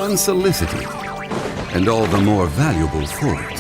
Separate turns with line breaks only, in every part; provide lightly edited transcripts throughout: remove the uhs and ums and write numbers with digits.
unsolicited, and all the more valuable for it.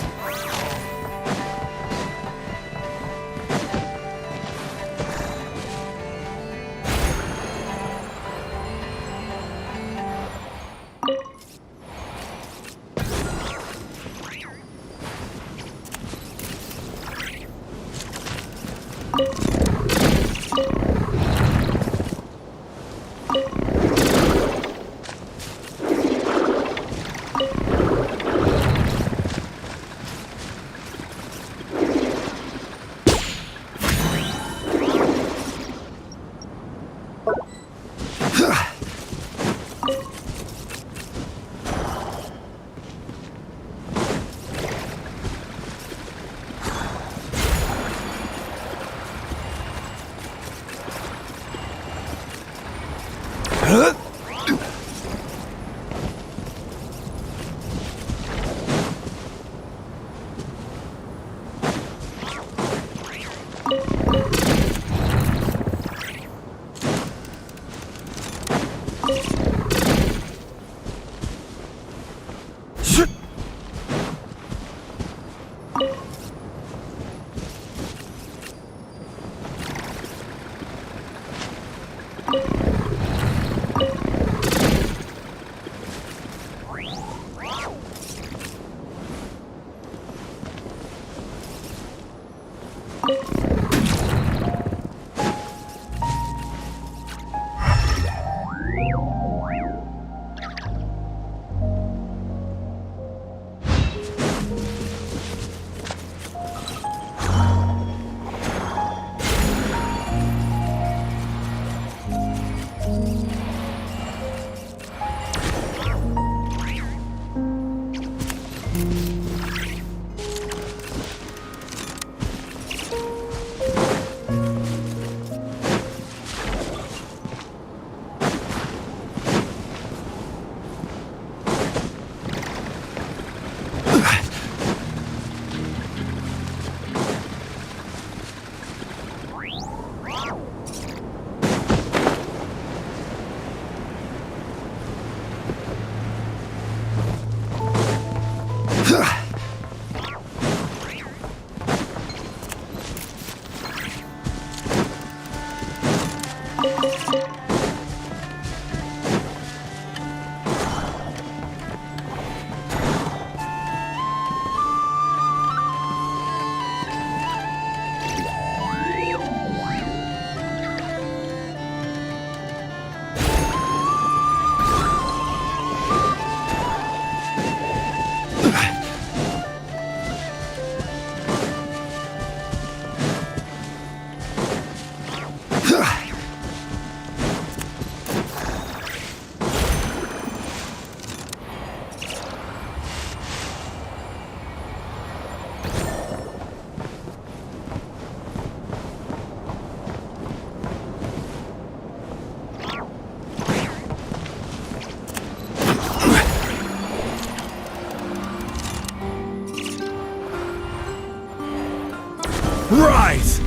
Right!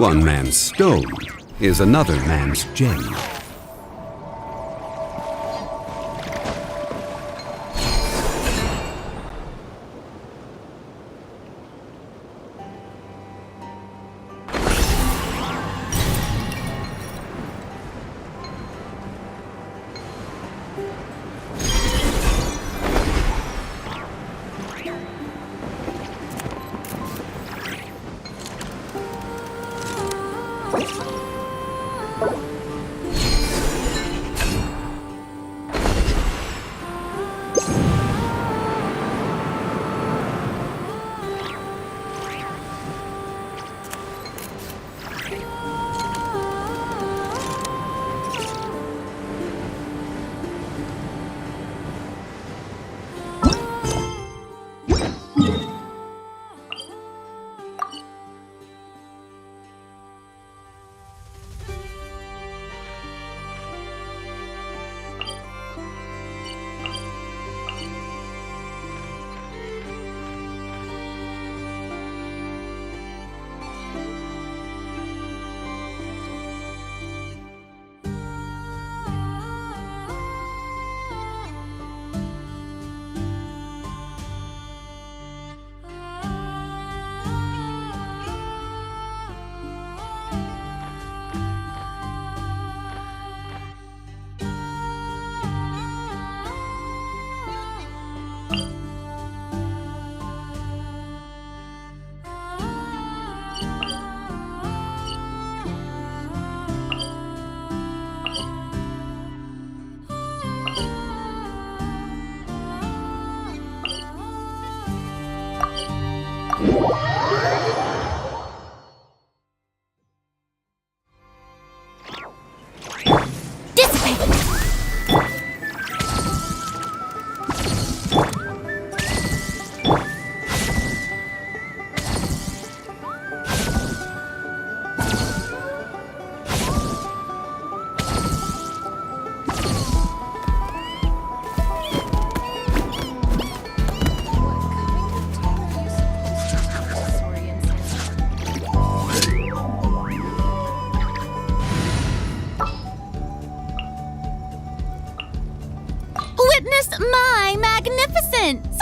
One man's stone is another man's gem.
Witness my magnificence!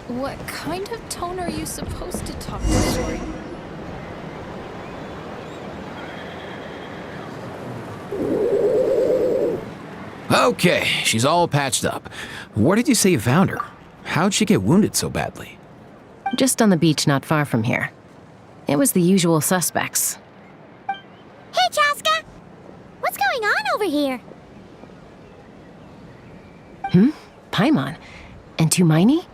What kind of tone are you supposed to talk to Shori?
Okay, she's all patched up. Where did you say you found her? How'd she get wounded so badly?
Just on the beach not far from here. It was the usual suspects.
Hey, Chaska! What's going on over here?
Paimon. And Tumaini?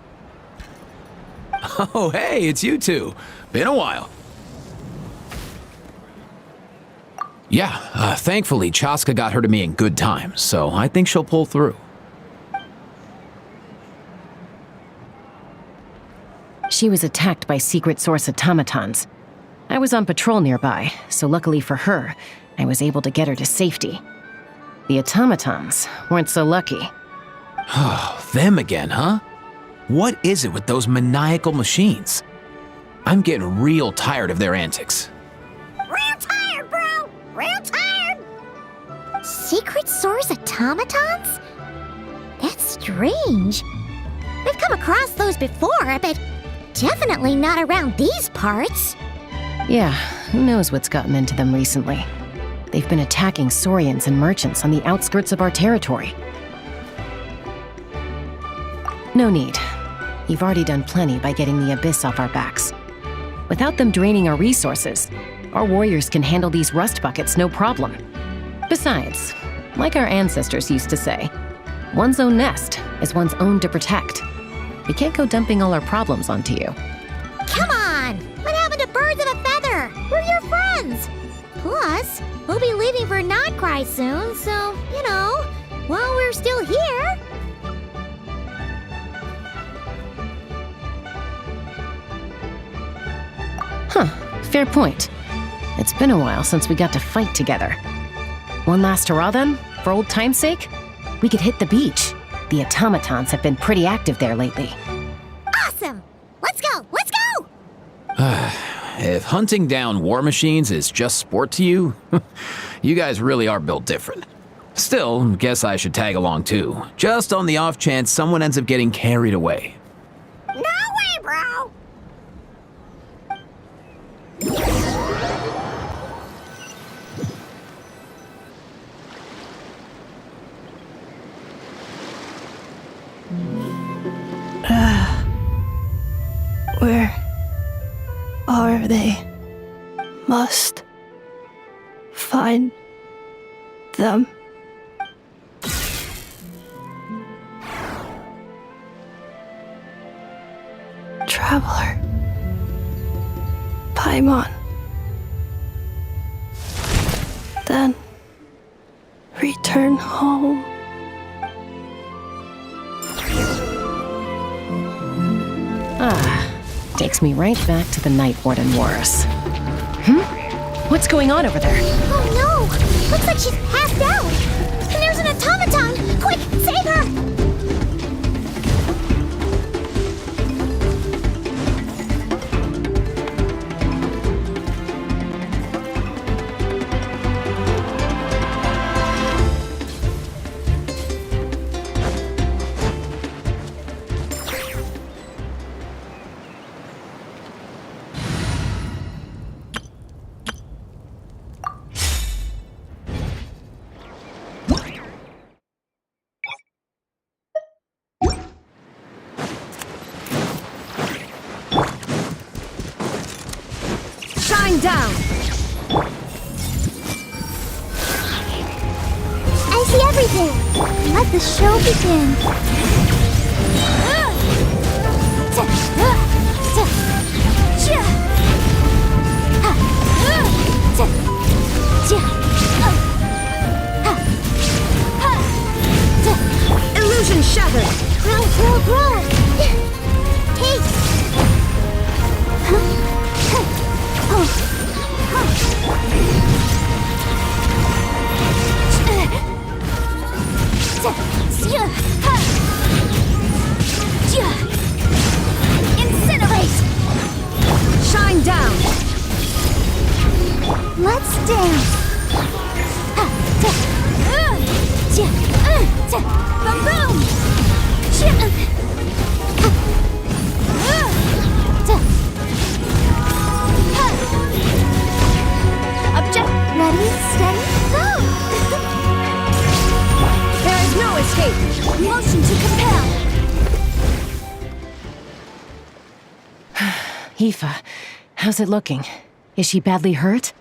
Oh, hey, it's you two. Been a while. Yeah, thankfully Chaska got her to me in good time, so I think she'll pull through.
She was attacked by secret source automatons. I was on patrol nearby, so luckily for her, I was able to get her to safety. The automatons weren't so lucky.
Oh, them again, huh? What is it with those maniacal machines? I'm getting real tired of their antics.
Real tired, bro! Real tired! Secret Source automatons? That's strange. I've come across those before, but definitely not around these parts.
Yeah, who knows what's gotten into them recently. They've been attacking Saurians and merchants on the outskirts of our territory. No need. You've already done plenty by getting the Abyss off our backs. Without them draining our resources, our warriors can handle these rust buckets no problem. Besides, like our ancestors used to say, one's own nest is one's own to protect. We can't go dumping all our problems onto you.
Come on! What happened to birds of a feather? We're your friends! Plus, we'll be leaving for Notcry soon, so, while we're still here...
Huh, fair point. It's been a while since we got to fight together. One last hurrah then, for old time's sake? We could hit the beach. The automatons have been pretty active there lately.
Awesome! Let's go! Let's go!
If hunting down war machines is just sport to you, you guys really are built different. Still, guess I should tag along too, just on the off chance someone ends up getting carried away.
No way, bro!
Where are they? Must find them. Traveler. Paimon. Then return home.
Takes me right back to the Night Warden Wars. What's going on over there?
Oh no! Looks like she's passed out! And there's an automaton! Quick, save her!
Down!
I see everything! Let the show begin!
Illusion shattered!
Grow! Hey!
Incinerate! Shine down!
Let's dance!
Boom!
Object ready, steady, go!
There is no escape!
Motion to compel!
Aoife, how's it looking? Is she badly hurt?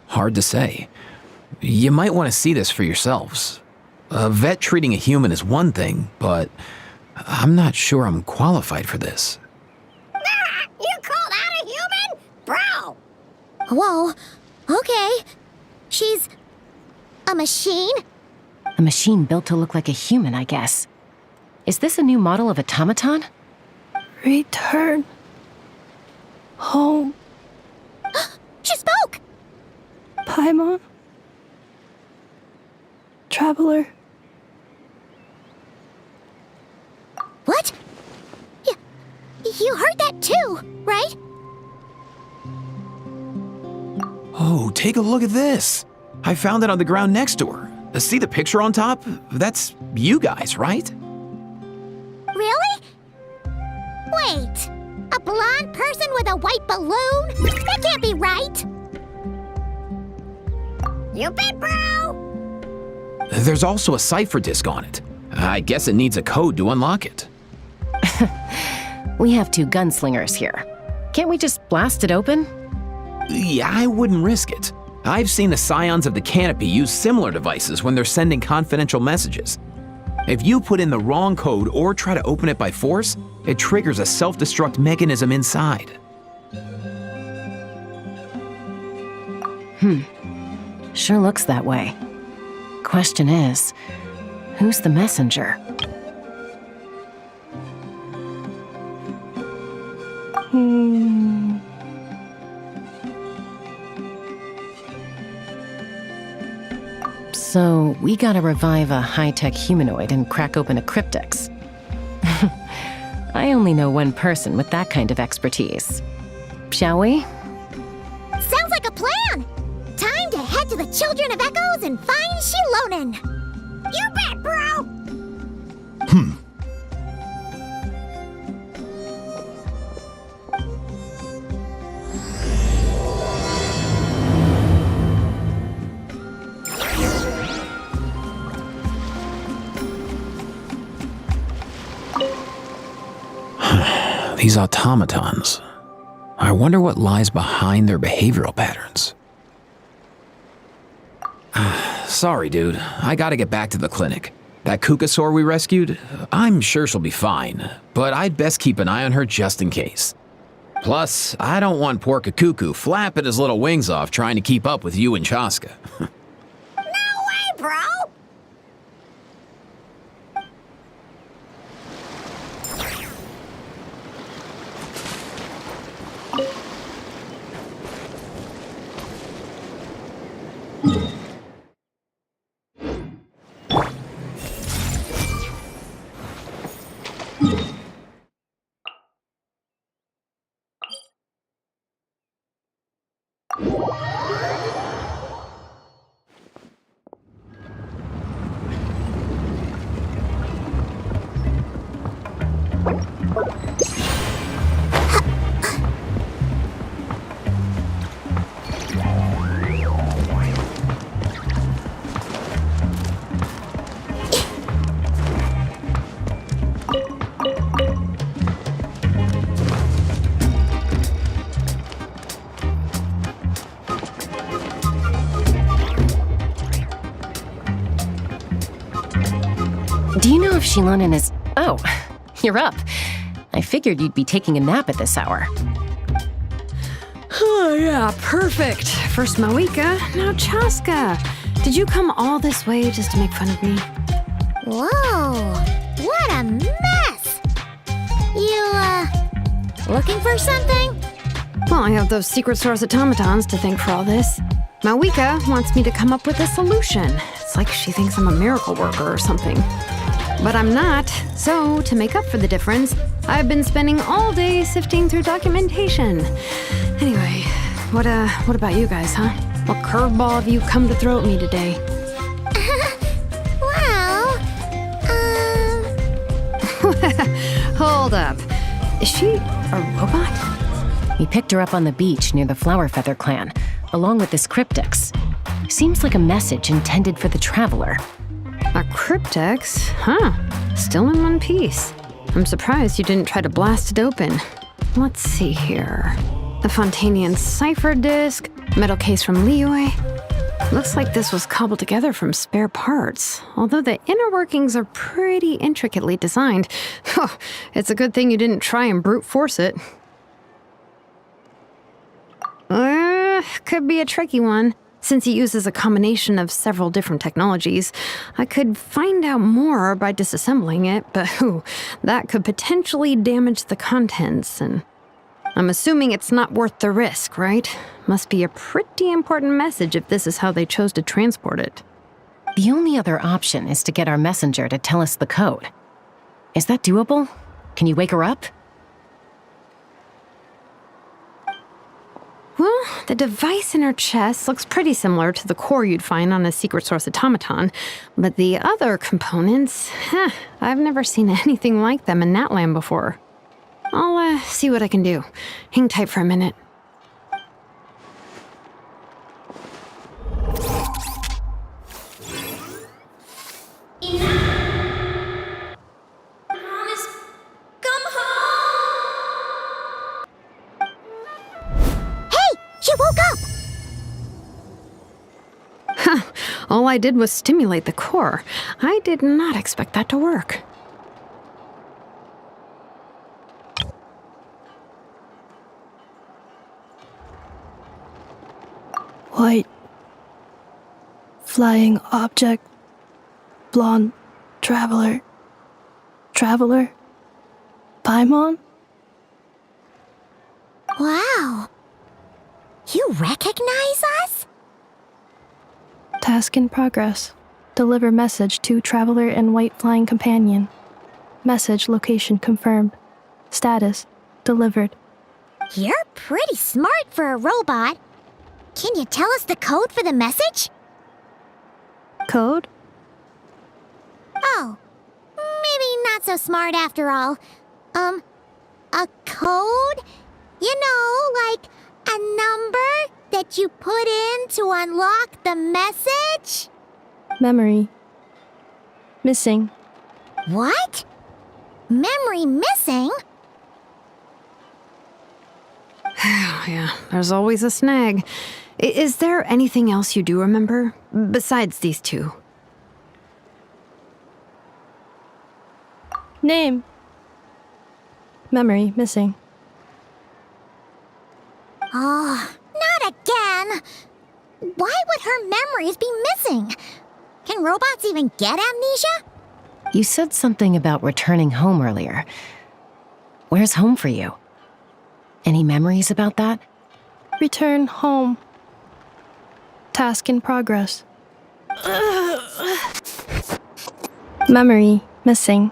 Hard to say. You might want to see this for yourselves. A vet treating a human is one thing, but I'm not sure I'm qualified for this.
You called out a human? Bro! Whoa, okay. She's a machine?
A machine built to look like a human, I guess. Is this a new model of automaton?
Return home.
She spoke!
Paimon? Traveler?
What? You heard that too, right?
Oh, take a look at this. I found it on the ground next to her. See the picture on top? That's you guys, right?
Really? Wait, a blonde person with a white balloon? That can't be right! You bet, bro!
There's also a cipher disk on it. I guess it needs a code to unlock it.
We have 2 gunslingers here. Can't we just blast it open?
Yeah, I wouldn't risk it. I've seen the scions of the canopy use similar devices when they're sending confidential messages. If you put in the wrong code or try to open it by force, it triggers a self-destruct mechanism inside.
Sure looks that way. Question is, who's the messenger? So, we gotta revive a high-tech humanoid and crack open a cryptex. I only know one person with that kind of expertise. Shall we?
Sounds like a plan! Time to head to the Children of Echoes and find Shilonen! You bet, bro!
These automatons. I wonder what lies behind their behavioral patterns. Sorry, dude. I gotta get back to the clinic. That Kukasaur we rescued, I'm sure she'll be fine, but I'd best keep an eye on her just in case. Plus, I don't want poor Kakuku flapping his little wings off trying to keep up with you and Chaska.
No way, bro!
Do you know if Shilonen is... Oh, you're up. I figured you'd be taking a nap at this hour.
Oh, yeah, perfect. First Mawika, now Chaska. Did you come all this way just to make fun of me?
Whoa, what a mess! You, looking for something?
Well, I have those secret source automatons to thank for all this. Mawika wants me to come up with a solution. It's like she thinks I'm a miracle worker or something. But I'm not, so to make up for the difference, I've been spending all day sifting through documentation. Anyway, what about you guys, huh? What curveball have you come to throw at me today?
Well,
Hold up. Is she a robot?
We picked her up on the beach near the Flower Feather clan, along with this cryptex. Seems like a message intended for the Traveler.
A cryptex? Huh. Still in one piece. I'm surprised you didn't try to blast it open. Let's see here. The Fontanian cipher disk, metal case from Liyue. Looks like this was cobbled together from spare parts, although the inner workings are pretty intricately designed. It's a good thing you didn't try and brute force it. Could be a tricky one. Since he uses a combination of several different technologies, I could find out more by disassembling it, but that could potentially damage the contents and... I'm assuming it's not worth the risk, right? Must be a pretty important message if this is how they chose to transport it.
The only other option is to get our messenger to tell us the code. Is that doable? Can you wake her up?
Well, the device in her chest looks pretty similar to the core you'd find on a secret source automaton, but the other components, I've never seen anything like them in Natland before. I'll see what I can do. Hang tight for a minute.
She woke up!
All I did was stimulate the core. I did not expect that to work.
White. Flying object. Blonde. Traveler. Traveler. Paimon?
Wow. You recognize us?
Task in progress. Deliver message to Traveler and White Flying Companion. Message location confirmed. Status delivered.
You're pretty smart for a robot. Can you tell us the code for the message?
Code?
Oh, maybe not so smart after all. A code? You know, like a number that you put in to unlock the message?
Memory. Missing.
What? Memory missing?
Yeah, there's always a snag. Is there anything else you do remember? Besides these two?
Name. Memory missing.
Oh, not again! Why would her memories be missing? Can robots even get amnesia?
You said something about returning home earlier. Where's home for you? Any memories about that?
Return home. Task in progress. Memory missing.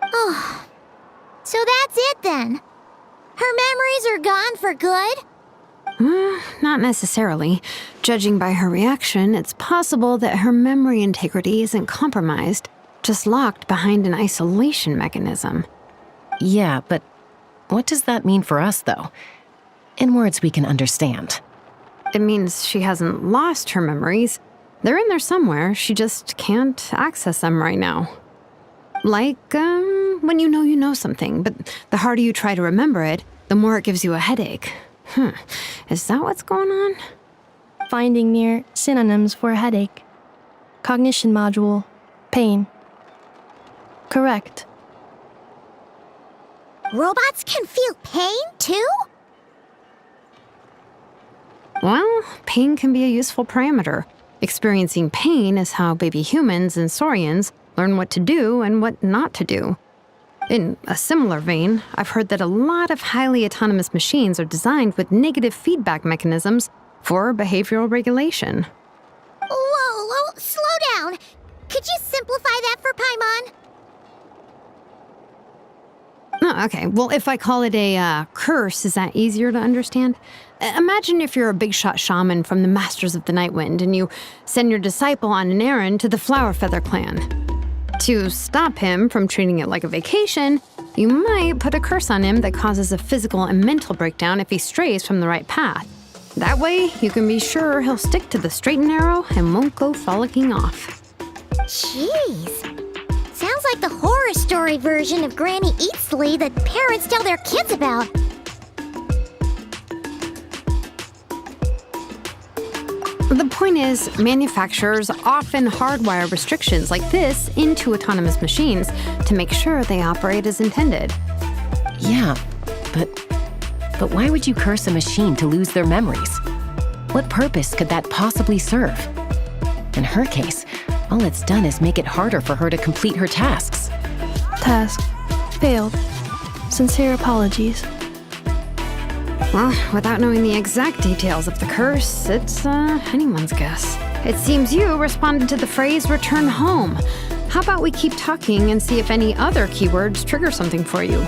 Oh, so that's it then. Her memories are gone for good?
Not necessarily. Judging by her reaction, it's possible that her memory integrity isn't compromised, just locked behind an isolation mechanism.
Yeah, but what does that mean for us, though? In words we can understand.
It means she hasn't lost her memories. They're in there somewhere, she just can't access them right now. Like, when you know something, but the harder you try to remember it, the more it gives you a headache. Is that what's going on?
Finding near synonyms for headache. Cognition module. Pain. Correct.
Robots can feel pain, too?
Well, pain can be a useful parameter. Experiencing pain is how baby humans and saurians learn what to do and what not to do. In a similar vein, I've heard that a lot of highly autonomous machines are designed with negative feedback mechanisms for behavioral regulation.
Whoa, slow down. Could you simplify that for Paimon?
Oh, okay. Well, if I call it a curse, is that easier to understand? Imagine if you're a big shot shaman from the Masters of the Nightwind and you send your disciple on an errand to the Flowerfeather clan. To stop him from treating it like a vacation, you might put a curse on him that causes a physical and mental breakdown if he strays from the right path. That way, you can be sure he'll stick to the straight and narrow and won't go frolicking off.
Jeez. Sounds like the horror story version of Granny Eatsley that parents tell their kids about.
The point is, manufacturers often hardwire restrictions like this into autonomous machines to make sure they operate as intended.
Yeah, but why would you curse a machine to lose their memories? What purpose could that possibly serve? In her case, all it's done is make it harder for her to complete her tasks.
Task failed. Sincere apologies.
Well, without knowing the exact details of the curse, it's anyone's guess. It seems you responded to the phrase return home. How about we keep talking and see if any other keywords trigger something for you?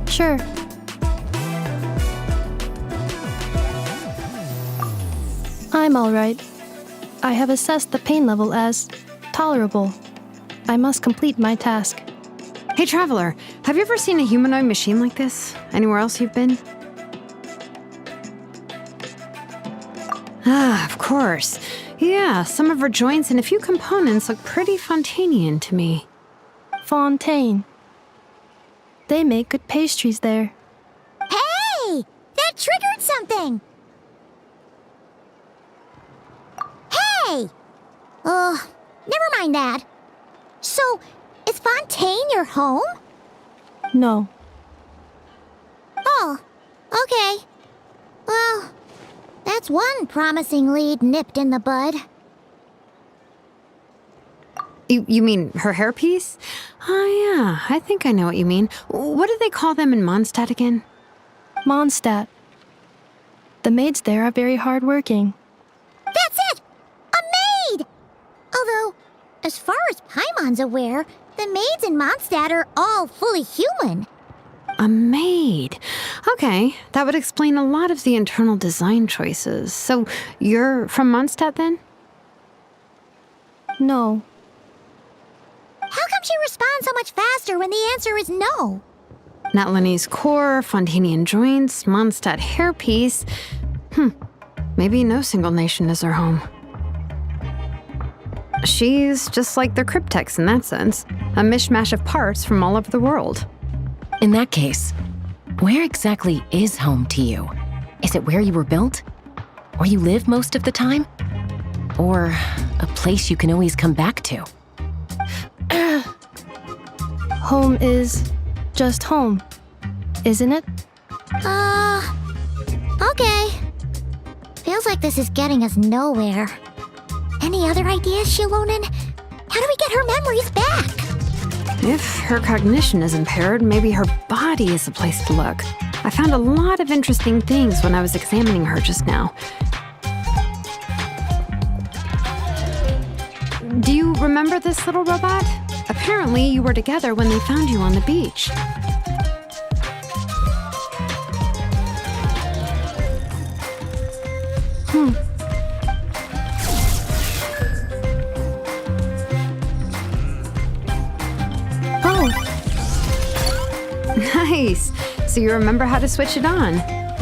Sure. I'm alright. I have assessed the pain level as tolerable. I must complete my task.
Hey, Traveler, have you ever seen a humanoid machine like this? Anywhere else you've been? Ah, of course. Yeah, some of her joints and a few components look pretty Fontanian to me.
Fontaine. They make good pastries there.
Hey! That triggered something! Hey! Never mind that. So, is Fontaine your home?
No.
Oh, okay. Well, that's one promising lead nipped in the bud.
You mean her hairpiece? Oh, yeah, I think I know what you mean. What do they call them in Mondstadt again?
Mondstadt. The maids there are very hardworking.
That's it! A maid! Although, as far as Paimon's aware, the maids in Mondstadt are all fully human.
A maid. Okay, that would explain a lot of the internal design choices. So, you're from Mondstadt then?
No.
How come she responds so much faster when the answer is no?
Natlanese core, Fontanian joints, Mondstadt hairpiece. Maybe no single nation is her home. She's just like the cryptex in that sense, a mishmash of parts from all over the world.
In that case, where exactly is home to you? Is it where you were built? Where you live most of the time? Or a place you can always come back to?
Home is just home, isn't it?
Okay. Feels like this is getting us nowhere. Any other ideas, Shilonen? How do we get her memories back?
If her cognition is impaired, maybe her body is the place to look. I found a lot of interesting things when I was examining her just now. Do you remember this little robot? Apparently, you were together when they found you on the beach.
Oh,
Nice. So you remember how to switch it on.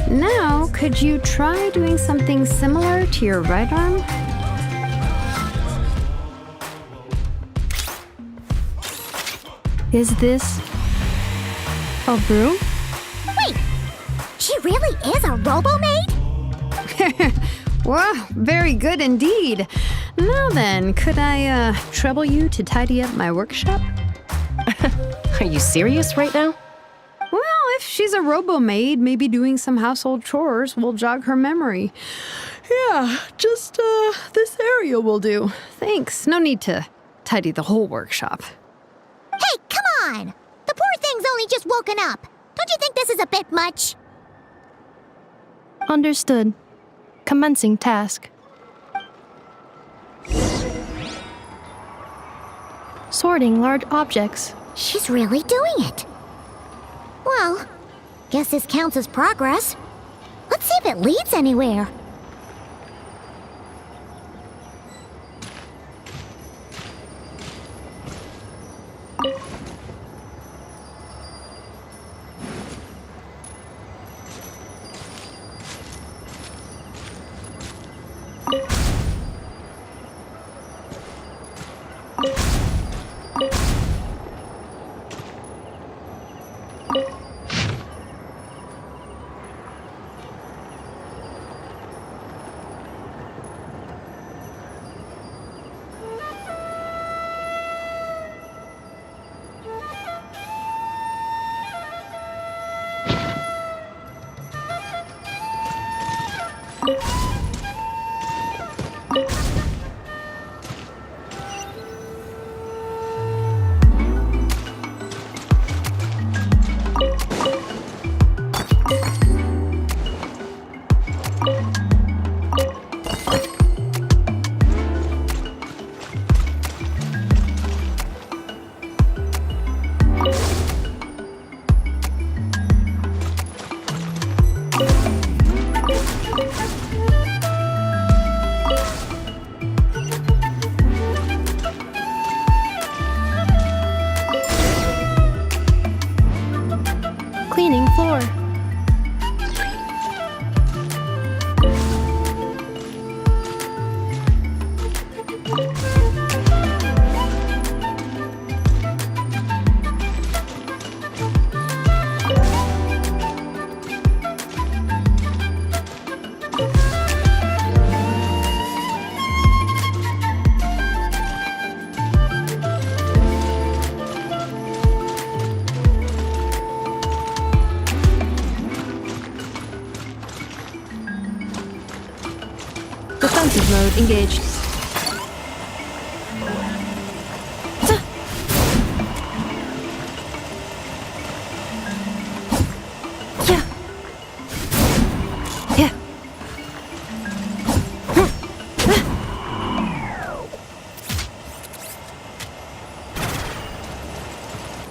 Now, could you try doing something similar to your right arm?
is this a broom?
Wait! She really is a robo-maid?
Wow, very good indeed. Now then, could I trouble you to tidy up my workshop?
Are you serious right now?
Well, if she's a robo-maid, maybe doing some household chores will jog her memory. Yeah, just this area will do. Thanks. No need to tidy the whole workshop.
Hey, come on! The poor thing's only just woken up. Don't you think this is a bit much?
Understood. Commencing task. Sorting large objects.
She's really doing it. Well, guess this counts as progress. Let's see if it leads anywhere.
Defensive mode engaged.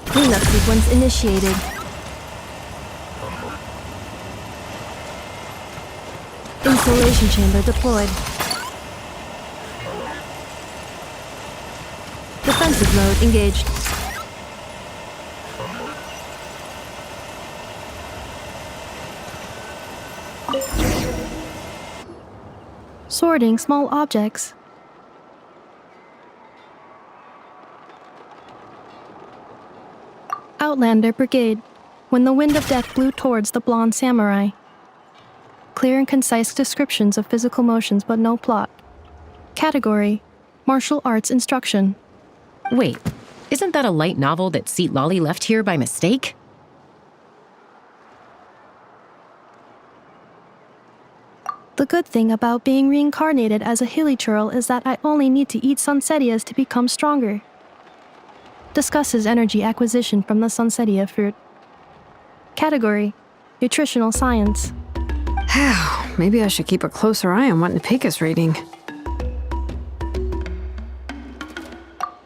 Cleanup sequence initiated. Installation chamber deployed. Defensive mode engaged. Sorting small objects. Outlander Brigade. When the wind of death blew towards the blonde samurai. Clear and concise descriptions of physical motions but no plot. Category: Martial Arts Instruction.
Wait, isn't that a light novel that Seat Lolly left here by mistake?
The good thing about being reincarnated as a hilly churl is that I only need to eat sunsettias to become stronger. Discusses energy acquisition from the sunsettia fruit. Category: Nutritional Science.
Maybe I should keep a closer eye on what Nipik is reading.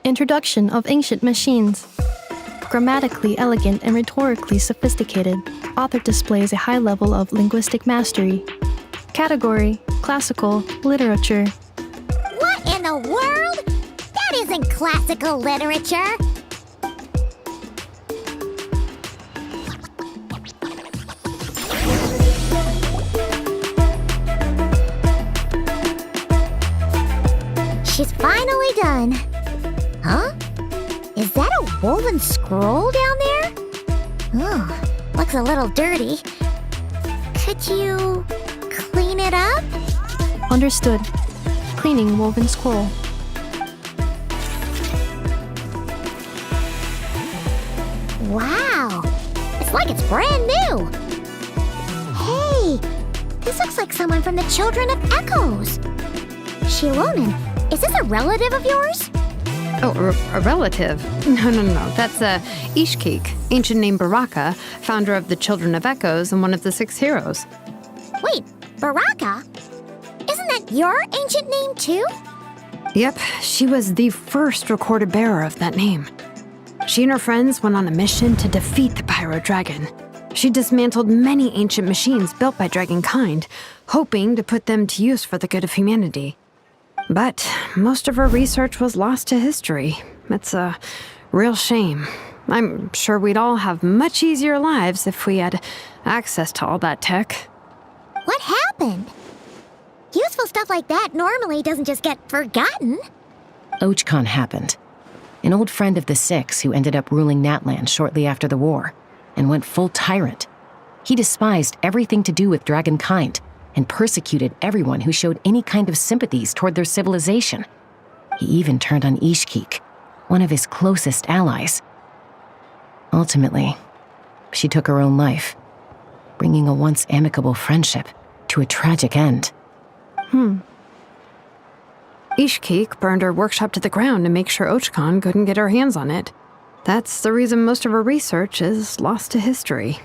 Introduction of Ancient Machines. Grammatically elegant and rhetorically sophisticated, author displays a high level of linguistic mastery. Category: Classical Literature.
What in the world? That isn't classical literature. She's finally done. Huh? Is that a woven scroll down there? Oh, looks a little dirty. Could you clean it up?
Understood. Cleaning woven scroll.
Wow, it's like it's brand new. Hey, this looks like someone from the Children of Echoes. Shilonen, is this a relative of yours?
Oh, a relative? No. That's Ishkik, ancient name Baraka, founder of the Children of Echoes and one of the 6 heroes.
Wait, Baraka? Isn't that your ancient name too?
Yep, she was the first recorded bearer of that name. She and her friends went on a mission to defeat the Pyro Dragon. She dismantled many ancient machines built by Dragonkind, hoping to put them to use for the good of humanity. But most of her research was lost to history. It's a real shame. I'm sure we'd all have much easier lives if we had access to all that tech.
What happened? Useful stuff like that normally doesn't just get forgotten.
Ochcon happened. An old friend of the 6 who ended up ruling Natlan shortly after the war, and went full tyrant. He despised everything to do with Dragonkind, and persecuted everyone who showed any kind of sympathies toward their civilization. He even turned on Ishkik, one of his closest allies. Ultimately, she took her own life, bringing a once amicable friendship to a tragic end.
Ishkik burned her workshop to the ground to make sure Ochcon couldn't get her hands on it. That's the reason most of her research is lost to history.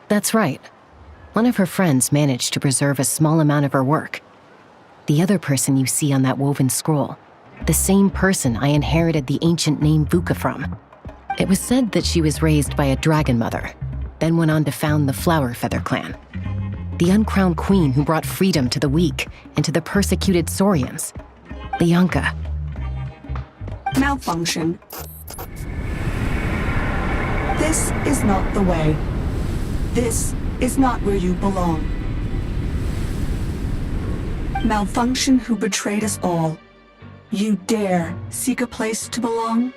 That's right. One of her friends managed to preserve a small amount of her work. The other person you see on that woven scroll, the same person I inherited the ancient name Vuka from. It was said that she was raised by a dragon mother, then went on to found the Flower Feather clan, the uncrowned queen who brought freedom to the weak and to the persecuted Saurians. Lianka.
Malfunction. This is not the way. This is not where you belong. Malfunction who betrayed us all. You dare seek a place to belong?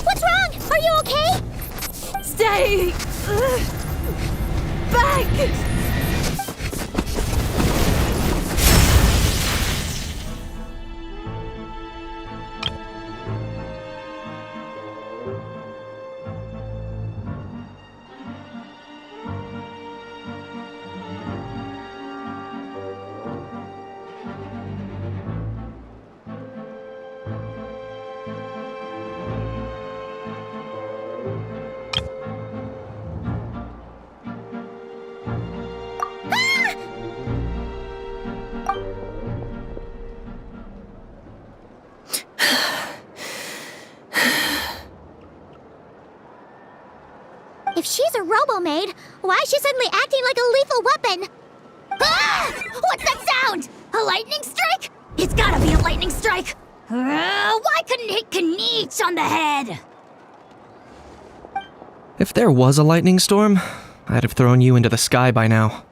What's wrong? Are you okay?
Stay back!
If she's a robo-maid, why is she suddenly acting like a lethal weapon? Ah! What's that sound? A lightning strike? It's gotta be a lightning strike! Why couldn't it hit Kniech on the head?
If there was a lightning storm, I'd have thrown you into the sky by now.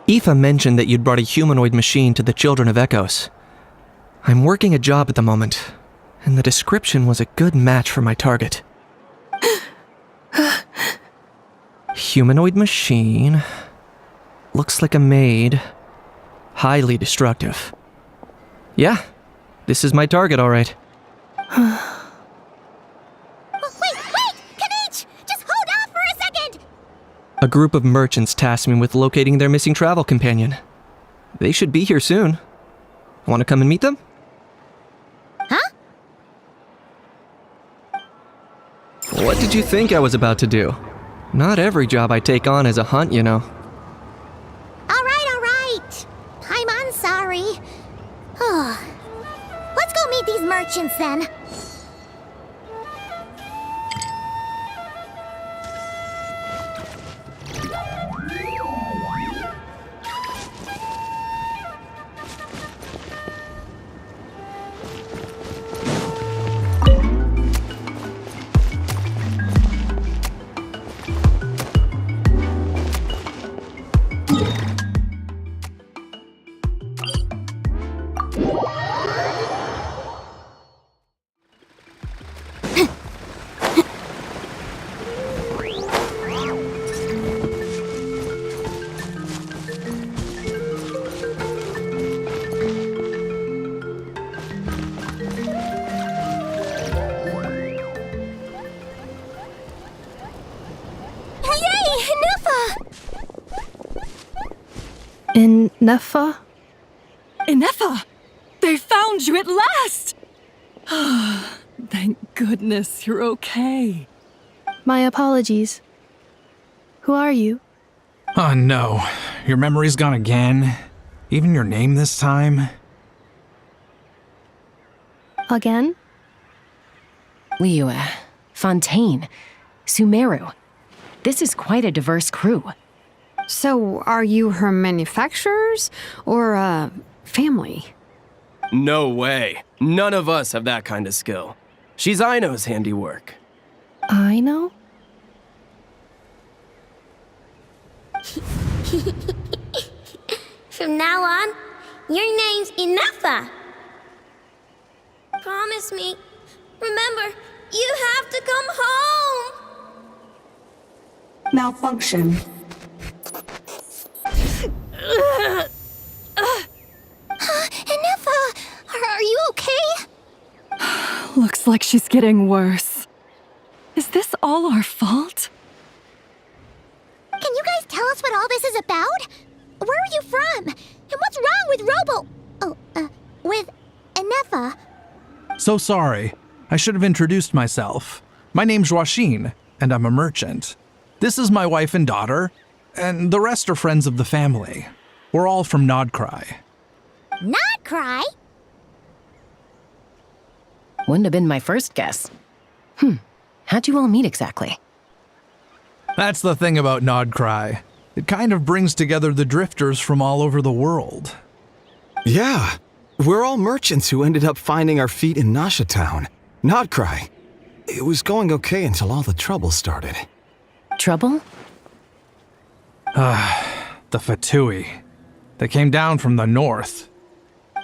Aoife mentioned that you'd brought a humanoid machine to the Children of Echoes. I'm working a job at the moment, and the description was a good match for my target. Humanoid machine. Looks like a maid. Highly destructive. Yeah, this is my target, all right.
Wait! Kniech! Just hold off for a second!
A group of merchants tasked me with locating their missing travel companion. They should be here soon. Want to come and meet them?
Huh?
What did you think I was about to do? Not every job I take on is a hunt, you know.
All right. I'm sorry. Let's go meet these merchants then.
Neffa?
Ineffa! They found you at last! Thank goodness you're okay.
My apologies. Who are you?
Oh no, your memory's gone again? Even your name this time?
Again?
Liyue, Fontaine, Sumeru. This is quite a diverse crew.
So, are you her manufacturers or family?
No way. None of us have that kind of skill. She's Aino's handiwork.
Aino?
From now on, your name's Ineffa. Promise me. Remember, you have to come home.
Malfunction.
Ineffa, are you okay?
Looks like she's getting worse. Is this all our fault?
Can you guys tell us what all this is about? Where are you from? And what's wrong with with Ineffa?
So sorry. I should have introduced myself. My name's Joachine, and I'm a merchant. This is my wife and daughter, and the rest are friends of the family. We're all from Nodcry.
Nodcry?
Wouldn't have been my first guess. How'd you all meet exactly?
That's the thing about Nodcry. It kind of brings together the drifters from all over the world.
Yeah, we're all merchants who ended up finding our feet in Nasha Town. Nodcry. It was going okay until all the trouble started.
Trouble?
The Fatui. They came down from the north.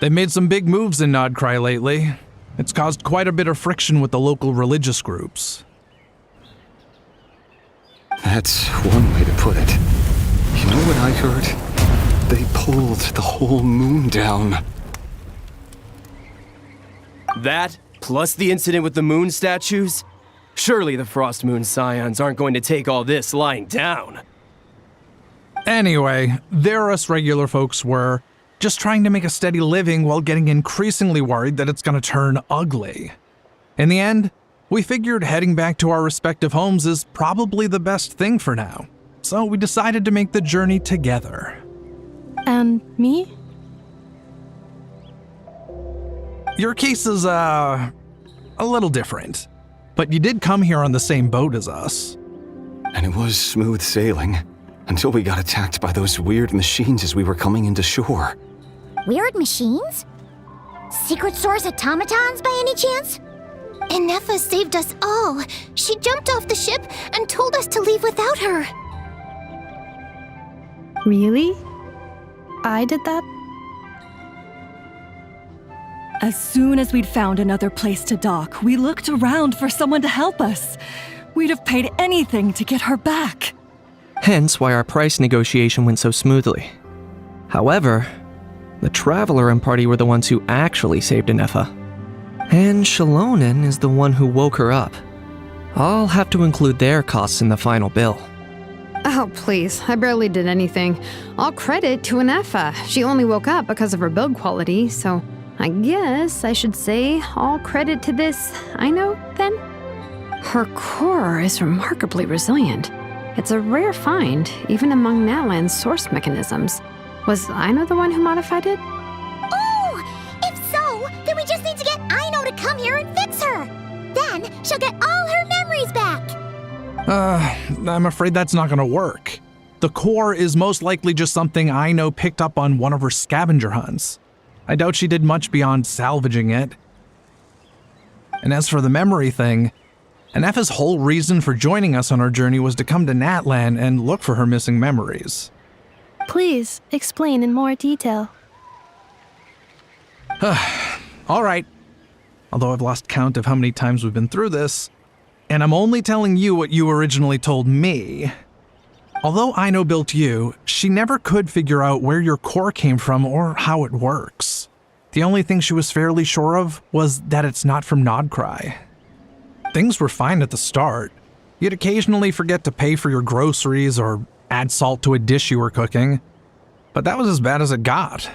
They've made some big moves in Nodcry lately. It's caused quite a bit of friction with the local religious groups.
That's one way to put it. You know what I heard? They pulled the whole moon down.
That, plus the incident with the moon statues? Surely the Frost Moon Scions aren't going to take all this lying down.
Anyway, there us regular folks were just trying to make a steady living while getting increasingly worried that it's going to turn ugly. In the end, we figured heading back to our respective homes is probably the best thing for now. So we decided to make the journey together.
And me?
Your case is, a little different. But you did come here on the same boat as us.
And it was smooth sailing, until we got attacked by those weird machines as we were coming into shore.
Weird machines? Secret Source automatons by any chance?
Enefa saved us all. She jumped off the ship and told us to leave without her.
Really? I did that?
As soon as we'd found another place to dock, we looked around for someone to help us. We'd have paid anything to get her back.
Hence why our price negotiation went so smoothly. However, the Traveler and party were the ones who actually saved Enefa. And Shalonen is the one who woke her up. I'll have to include their costs in the final bill.
Oh, please. I barely did anything. All credit to Enefa. She only woke up because of her build quality, so I guess I should say all credit to this Aino, then? Her core is remarkably resilient. It's a rare find, even among Natlan's source mechanisms. Was Aino the one who modified it?
Oh! If so, then we just need to get Aino to come here and fix her! Then she'll get all her memories back!
I'm afraid that's not gonna work. The core is most likely just something Aino picked up on one of her scavenger hunts. I doubt she did much beyond salvaging it. And as for the memory thing, Enefa's whole reason for joining us on our journey was to come to Natlan and look for her missing memories.
Please, explain in more detail.
All right. Although I've lost count of how many times we've been through this, and I'm only telling you what you originally told me. Although Aino built you, she never could figure out where your core came from or how it works. The only thing she was fairly sure of was that it's not from Nodcry. Things were fine at the start. You'd occasionally forget to pay for your groceries or add salt to a dish you were cooking, but that was as bad as it got.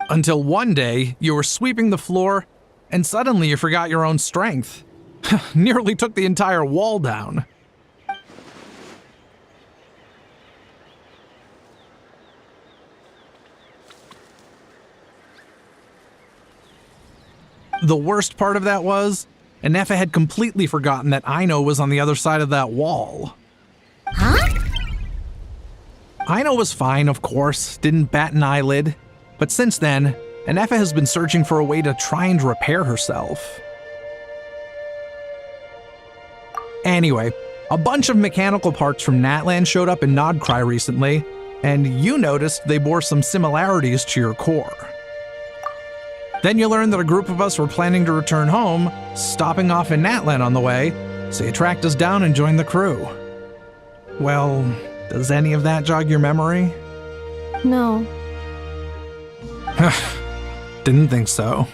Until one day, you were sweeping the floor, and suddenly you forgot your own strength. Nearly took the entire wall down. The worst part of that was, Enefa had completely forgotten that Aino was on the other side of that wall.
Huh?
Aino was fine, of course, didn't bat an eyelid, but since then, Enefa has been searching for a way to try and repair herself. Anyway, a bunch of mechanical parts from Natlan showed up in Nodcry recently, and you noticed they bore some similarities to your core. Then you learned that a group of us were planning to return home, stopping off in Natlan on the way, so you tracked us down and joined the crew. Well, does any of that jog your memory?
No.
Didn't think so.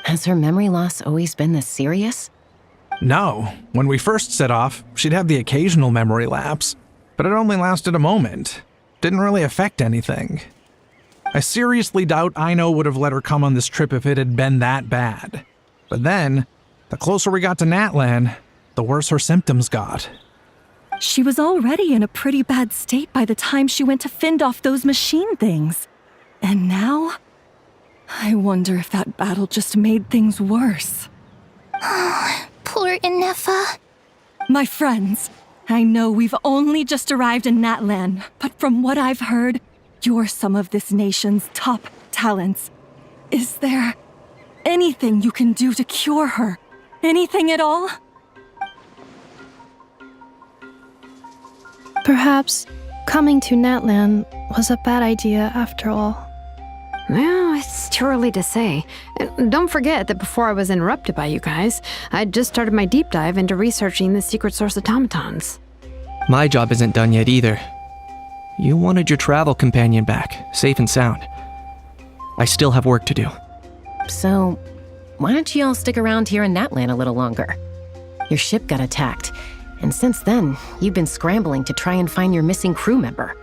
Has her memory loss always been this serious?
No. When we first set off, she'd have the occasional memory lapse, but it only lasted a moment. Didn't really affect anything. I seriously doubt Aino would have let her come on this trip if it had been that bad. But then, the closer we got to Natlan, the worse her symptoms got.
She was already in a pretty bad state by the time she went to fend off those machine things. And now, I wonder if that battle just made things worse.
Poor Enefa.
My friends, I know we've only just arrived in Natlan, but from what I've heard, you're some of this nation's top talents. Is there anything you can do to cure her? Anything at all?
Perhaps coming to Natlan was a bad idea after all.
Well, it's too early to say. And don't forget that before I was interrupted by you guys, I'd just started my deep dive into researching the secret source automatons.
My job isn't done yet either. You wanted your travel companion back, safe and sound. I still have work to do.
So, why don't you all stick around here in Natlan a little longer? Your ship got attacked, and since then, you've been scrambling to try and find your missing crew member.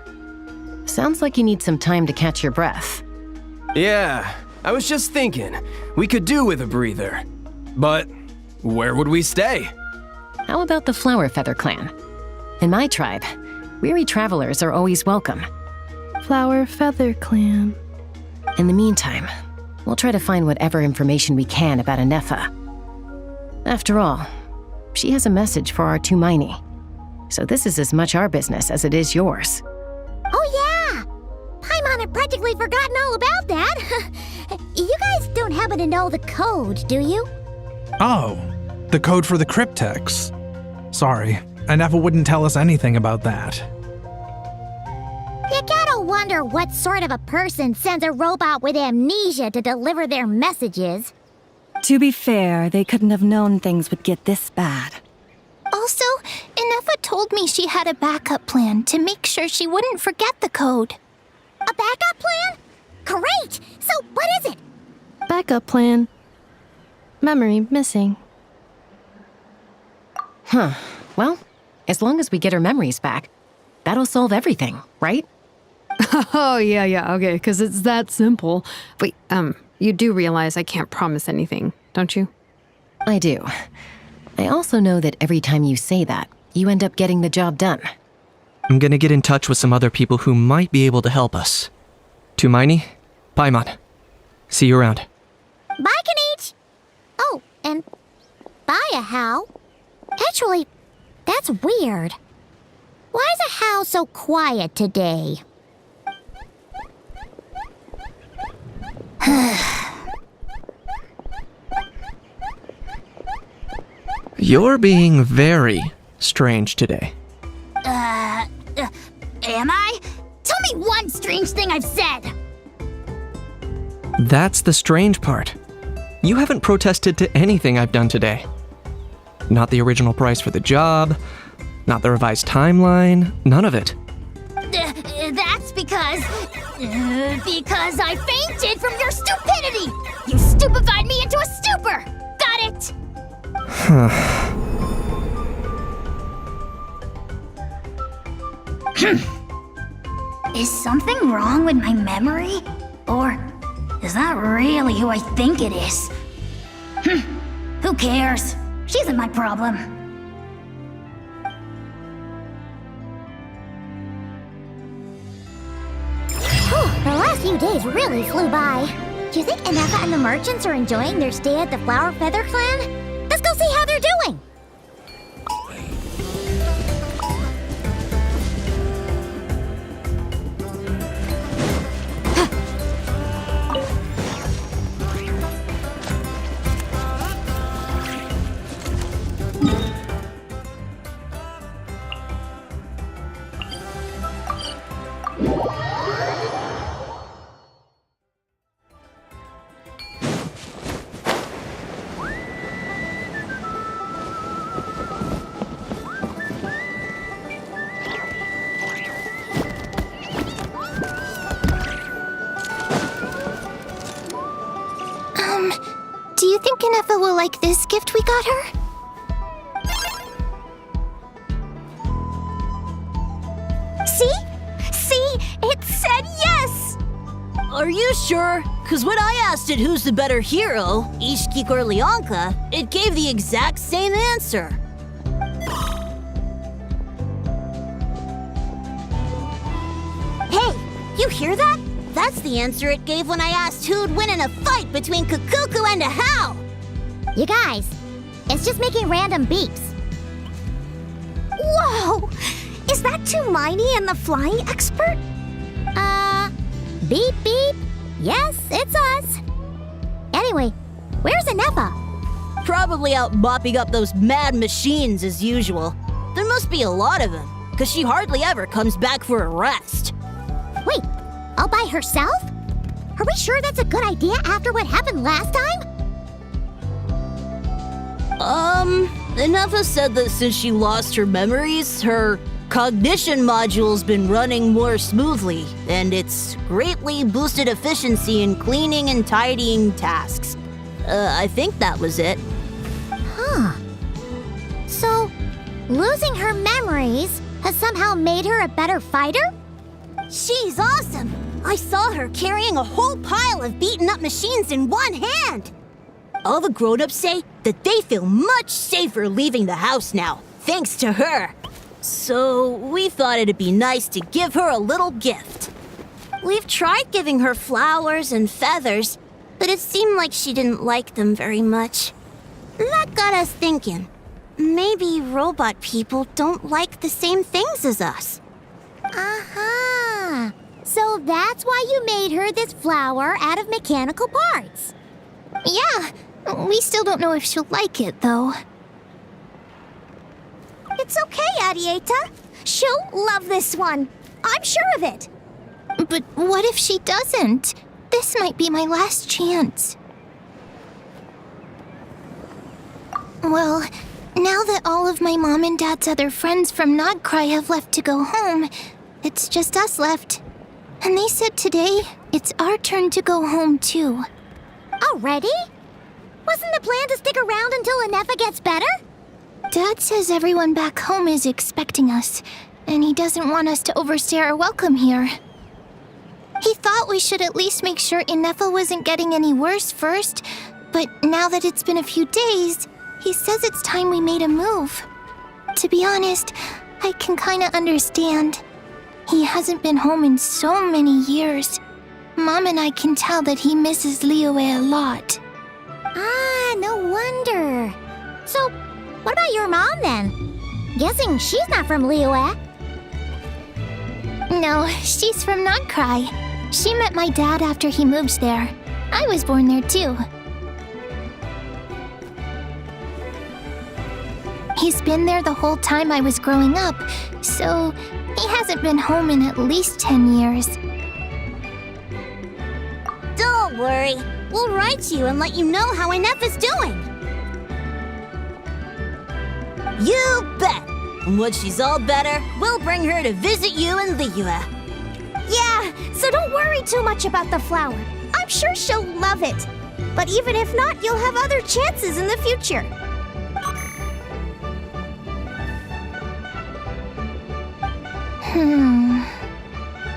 Sounds like you need some time to catch your breath.
Yeah, I was just thinking, we could do with a breather. But where would we stay?
How about the Flower Feather clan? In my tribe, weary travelers are always welcome.
Flower Feather Clan.
In the meantime, we'll try to find whatever information we can about Enefa. After all, she has a message for our Tumaini. So this is as much our business as it is yours.
Oh yeah! Paimon had practically forgotten all about that. You guys don't happen to know the code, do you?
Oh, the code for the cryptex. Sorry, Anefa wouldn't tell us anything about that.
You gotta wonder what sort of a person sends a robot with amnesia to deliver their messages.
To be fair, they couldn't have known things would get this bad.
Also, Anefa told me she had a backup plan to make sure she wouldn't forget the code.
A backup plan? Great! So what is it?
Backup plan. Memory missing.
Huh. Well, as long as we get her memories back, that'll solve everything, right?
Oh, yeah, okay, because it's that simple. Wait, you do realize I can't promise anything, don't you?
I do. I also know that every time you say that, you end up getting the job done.
I'm gonna get in touch with some other people who might be able to help us. Tumaini, Paimon. See you around.
Bye, Kanich! Oh, and bye, Ahau. Actually, that's weird. Why is Ahau so quiet today?
You're being very strange today.
Am I? Tell me one strange thing I've said!
That's the strange part. You haven't protested to anything I've done today. Not the original price for the job, not the revised timeline, none of it.
That's because I fainted from your stupidity! You stupefied me into a stupor! Got it? Is something wrong with my memory? Or is that really who I think it is? Who cares? She isn't my problem. The last few days really flew by. Do you think Anefa and the merchants are enjoying their stay at the Flower Feather Clan? Let's go see how they're doing!
Do you think Anefa will like this gift we got her?
See? It said yes!
Are you sure? Because when I asked it who's the better hero, Ishiki or Leonka, it gave the exact same answer. Hey, you hear that? That's the answer it gave when I asked who'd win in a fight between Kukuku and Ahau.
You guys, it's just making random beeps. Whoa! Is that Tumaini and the flying expert? Beep beep. Yes, it's us. Anyway, where's Anefa?
Probably out mopping up those mad machines as usual. There must be a lot of them, because she hardly ever comes back for a rest.
Wait, all by herself? Are we sure that's a good idea after what happened last time?
Anefa said that since she lost her memories, her cognition module's been running more smoothly, and it's greatly boosted efficiency in cleaning and tidying tasks. I think that was it.
Huh. So, losing her memories has somehow made her a better fighter?
She's awesome! I saw her carrying a whole pile of beaten-up machines in one hand! All the grown-ups say that they feel much safer leaving the house now, thanks to her. So we thought it'd be nice to give her a little gift. We've tried giving her flowers and feathers, but it seemed like she didn't like them very much. That got us thinking. Maybe robot people don't like the same things as us.
Aha! So that's why you made her this flower out of mechanical parts.
Yeah, we still don't know if she'll like it, though.
It's okay, Arieta. She'll love this one. I'm sure of it.
But what if she doesn't? This might be my last chance. Well, now that all of my mom and dad's other friends from Nodcry have left to go home, it's just us left. And they said today, it's our turn to go home too.
Already? Wasn't the plan to stick around until Anefa gets better?
Dad says everyone back home is expecting us, and he doesn't want us to overstay our welcome here. He thought we should at least make sure Inefa wasn't getting any worse first, but now that it's been a few days, he says it's time we made a move. To be honest, I can kinda understand. He hasn't been home in so many years. Mom and I can tell that he misses Liyue a lot.
Ah, no wonder. So, what about your mom then? Guessing she's not from Liyue.
No, she's from Nodcry. She met my dad after he moved there. I was born there too. He's been there the whole time I was growing up, so he hasn't been home in at least 10 years.
Don't worry. We'll write to you and let you know how Inefa's doing. You bet. And when she's all better, we'll bring her to visit you in Liyue.
Yeah, so don't worry too much about the flower. I'm sure she'll love it. But even if not, you'll have other chances in the future.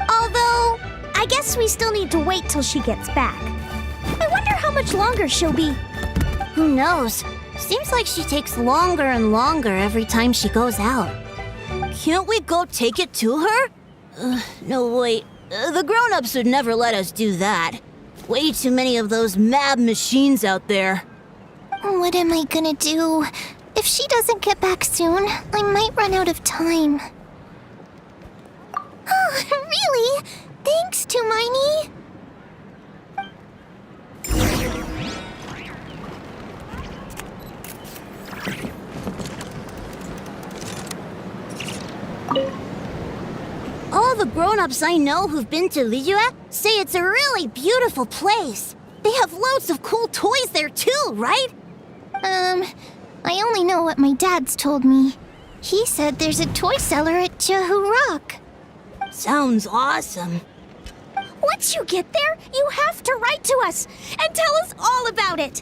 Although, I guess we still need to wait till she gets back. I wonder how much longer she'll be.
Who knows? Seems like she takes longer and longer every time she goes out. Can't we go take it to her? No, wait. The grown-ups would never let us do that. Way too many of those mad machines out there.
What am I gonna do? If she doesn't get back soon, I might run out of time. Oh, really? Thanks, Tumaini.
All the grown-ups I know who've been to Liyue say it's a really beautiful place. They have loads of cool toys there too, right?
I only know what my dad's told me. He said there's a toy seller at Jehu Rock.
Sounds awesome.
Once you get there, you have to write to us and tell us all about it.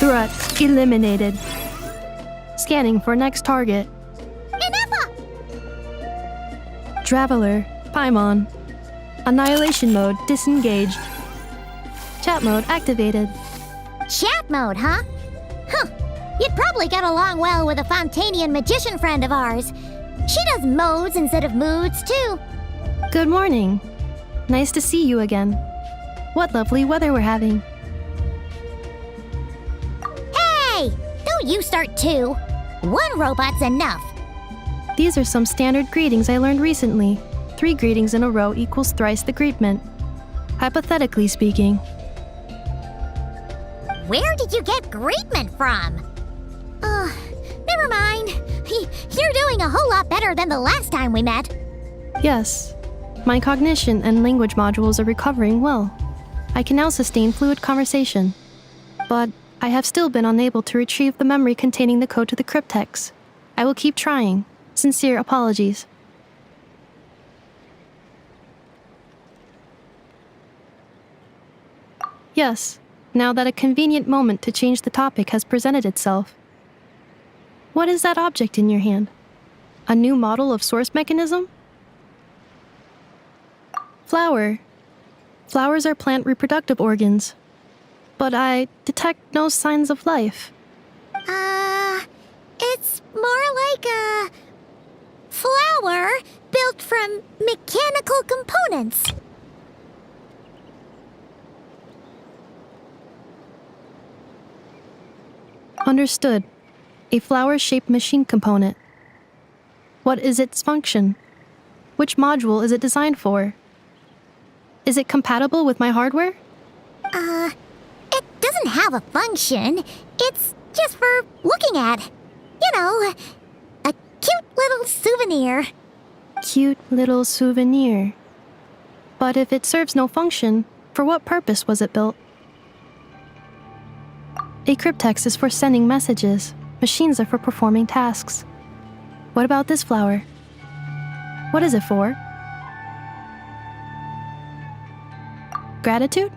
Threat eliminated. Scanning for next target.
Inefa!
Traveler, Paimon. Annihilation mode disengaged. Chat mode activated.
Chat mode, huh? Huh. You'd probably get along well with a Fontanian magician friend of ours. She does modes instead of moods, too.
Good morning. Nice to see you again. What lovely weather we're having.
Hey! Don't you start too. One robot's enough.
These are some standard greetings I learned recently. 3 greetings in a row equals thrice the greetment. Hypothetically speaking.
Where did you get greetment from? Never mind. You're doing a whole lot better than the last time we met.
Yes. My cognition and language modules are recovering well. I can now sustain fluid conversation. But I have still been unable to retrieve the memory containing the code to the cryptex. I will keep trying. Sincere apologies. Yes, now that a convenient moment to change the topic has presented itself. What is that object in your hand? A new model of source mechanism? Flower. Flowers are plant reproductive organs. But I detect no signs of life.
It's more like a flower built from mechanical components.
Understood. A flower-shaped machine component. What is its function? Which module is it designed for? Is it compatible with my hardware?
It doesn't have a function. It's just for looking at. You know, a cute little souvenir.
Cute little souvenir. But if it serves no function, for what purpose was it built? A cryptex is for sending messages. Machines are for performing tasks. What about this flower? What is it for? Gratitude?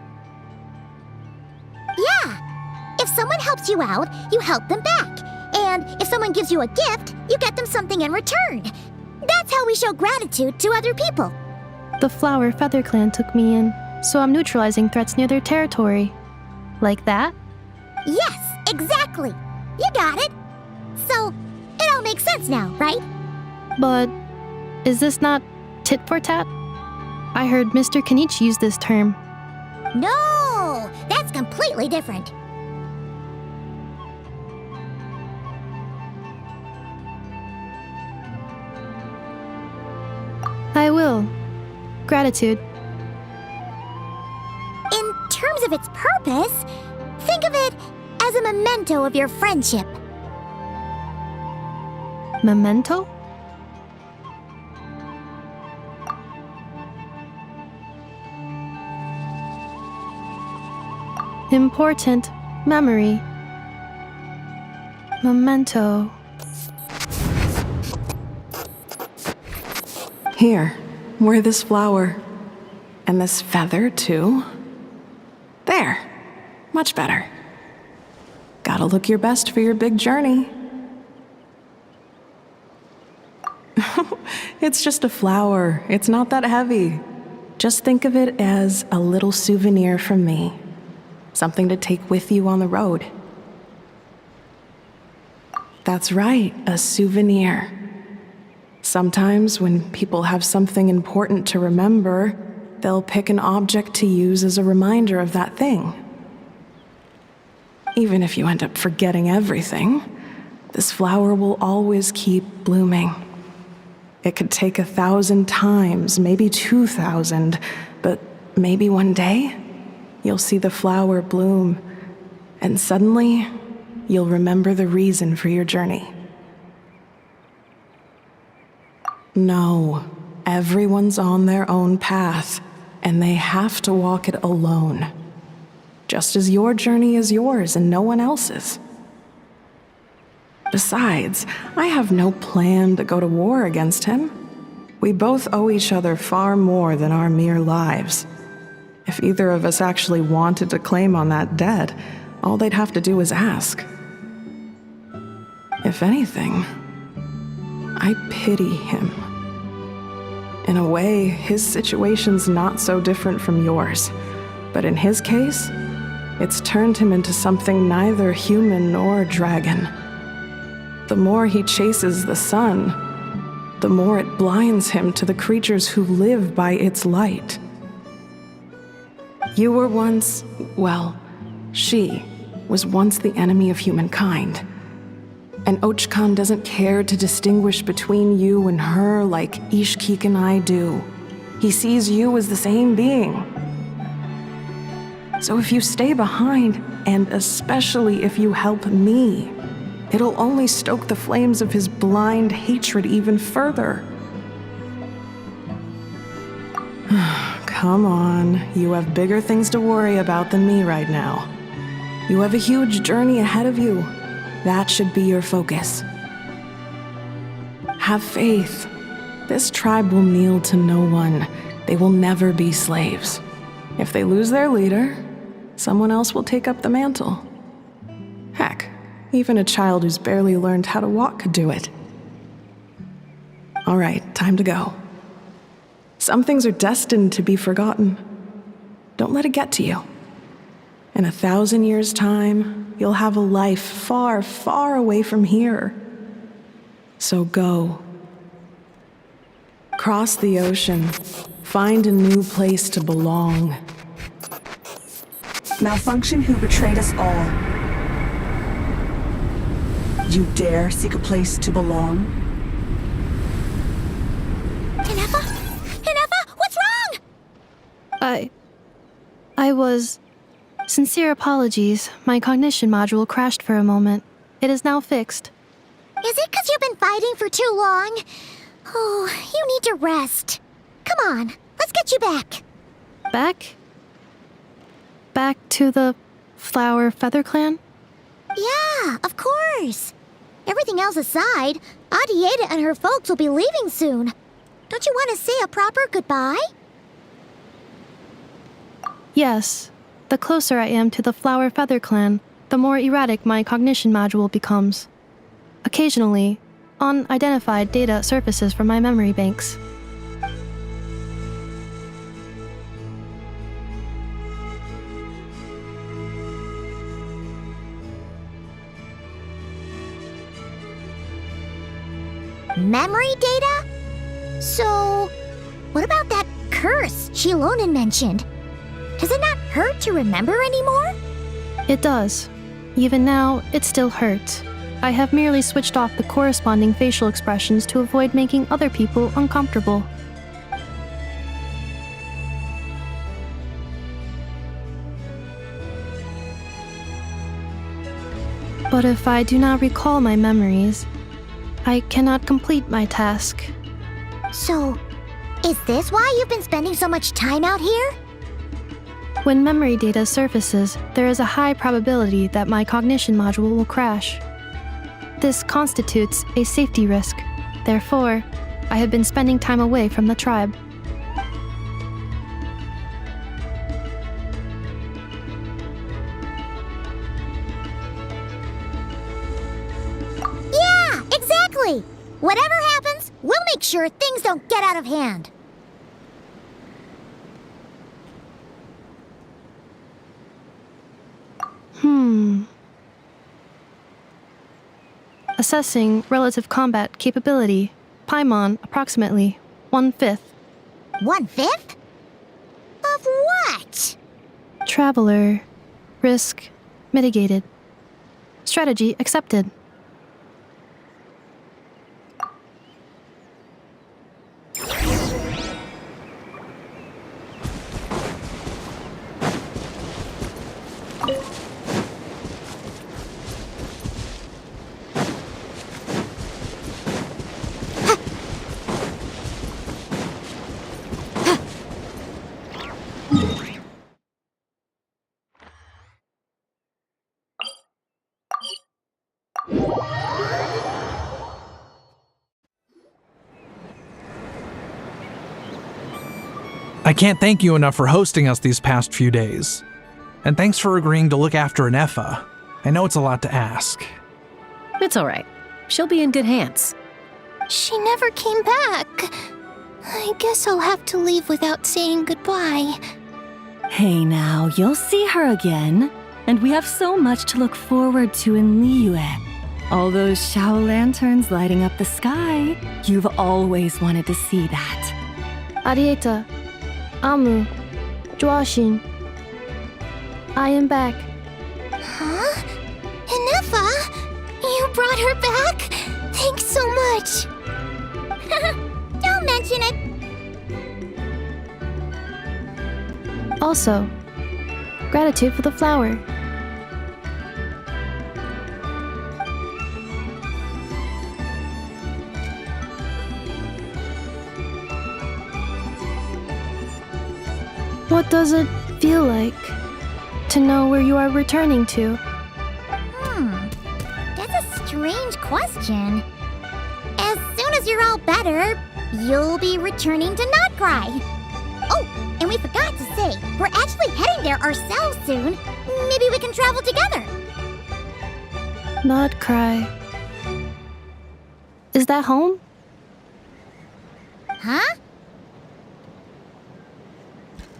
Yeah. If someone helps you out, you help them back. And if someone gives you a gift, you get them something in return. That's how we show gratitude to other people.
The Flower Feather Clan took me in, so I'm neutralizing threats near their territory. Like that?
Yes, exactly. You got it. So, it all makes sense now, right?
But is this not tit for tat? I heard Mr. Kenichi use this term.
No, that's completely different.
I will. Gratitude.
In terms of its purpose, think of it as a memento of your friendship.
Memento? Important memory. Memento.
Here, wear this flower. And this feather, too. There. Much better. Gotta look your best for your big journey. It's just a flower. It's not that heavy. Just think of it as a little souvenir from me. Something to take with you on the road. That's right, a souvenir. Sometimes when people have something important to remember, they'll pick an object to use as a reminder of that thing. Even if you end up forgetting everything, this flower will always keep blooming. It could take 1,000 times, maybe 2,000, but maybe one day, you'll see the flower bloom, and suddenly, you'll remember the reason for your journey. No, everyone's on their own path, and they have to walk it alone. Just as your journey is yours and no one else's. Besides, I have no plan to go to war against him. We both owe each other far more than our mere lives. If either of us actually wanted to claim on that debt, All they'd have to do is ask. If anything, I pity him. In a way, his situation's not so different from yours. But in his case, it's turned him into something neither human nor dragon. The more he chases the sun, the more it blinds him to the creatures who live by its light. You were once, well, she was once the enemy of humankind. And Archon doesn't care to distinguish between you and her like Ishkik and I do. He sees you as the same being. So if you stay behind, and especially if you help me, it'll only stoke the flames of his blind hatred even further. Come on, you have bigger things to worry about than me right now. You have a huge journey ahead of you. That should be your focus. Have faith. This tribe will kneel to no one. They will never be slaves. If they lose their leader, someone else will take up the mantle. Heck, even a child who's barely learned how to walk could do it. All right, time to go. Some things are destined to be forgotten. Don't let it get to you. In 1,000 years' time, you'll have a life far, far away from here. So go. Cross the ocean. Find a new place to belong.
Malfunction who betrayed us all. You dare seek a place to belong?
Inefa? Inefa, what's wrong?
I was... Sincere apologies. My cognition module crashed for a moment. It is now fixed.
Is it because you've been fighting for too long? Oh, you need to rest. Come on, let's get you back.
Back? Back to the Flower Feather Clan?
Yeah, of course. Everything else aside, Adieta and her folks will be leaving soon. Don't you want to say a proper goodbye?
Yes. The closer I am to the Flower Feather Clan, the more erratic my cognition module becomes. Occasionally, unidentified data surfaces from my memory banks.
Memory data? So, what about that curse Chilonin mentioned? Does it not hurt to remember anymore?
It does. Even now, it still hurts. I have merely switched off the corresponding facial expressions to avoid making other people uncomfortable. But if I do not recall my memories, I cannot complete my task.
So, is this why you've been spending so much time out here?
When memory data surfaces, there is a high probability that my cognition module will crash. This constitutes a safety risk. Therefore, I have been spending time away from the tribe.
Yeah, exactly! Whatever happens, we'll make sure things don't get out of hand.
Assessing relative combat capability. Paimon, approximately 1/5.
1/5? Of what?
Traveler. Risk mitigated. Strategy accepted.
I can't thank you enough for hosting us these past few days. And thanks for agreeing to look after Nefa. I know it's a lot to ask.
It's all right. She'll be in good hands.
She never came back. I guess I'll have to leave without saying goodbye.
Hey now, you'll see her again. And we have so much to look forward to in Liyue. All those Shao lanterns lighting up the sky. You've always wanted to see that.
Arieta, Amu, Joashin. I am back.
Huh? Inefa? You brought her back? Thanks so much.
Don't mention it.
Also, gratitude for the flower. What does it feel like to know where you are returning to?
That's a strange question. As soon as you're all better, you'll be returning to Notcry. Oh, and we forgot to say, we're actually heading there ourselves soon. Maybe we can travel together.
Not cry. Is that home?
Huh?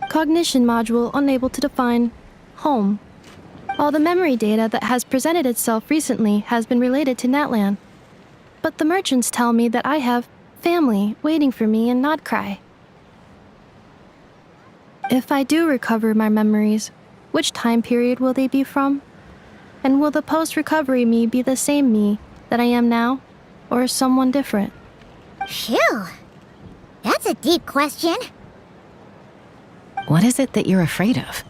Cognition module unable to define home. All the memory data that has presented itself recently has been related to Natlan. But the merchants tell me that I have family waiting for me in Notcry. If I do recover my memories, which time period will they be from? And will the post-recovery me be the same me that I am now, or someone different?
Phew. That's a deep question.
What is it that you're afraid of?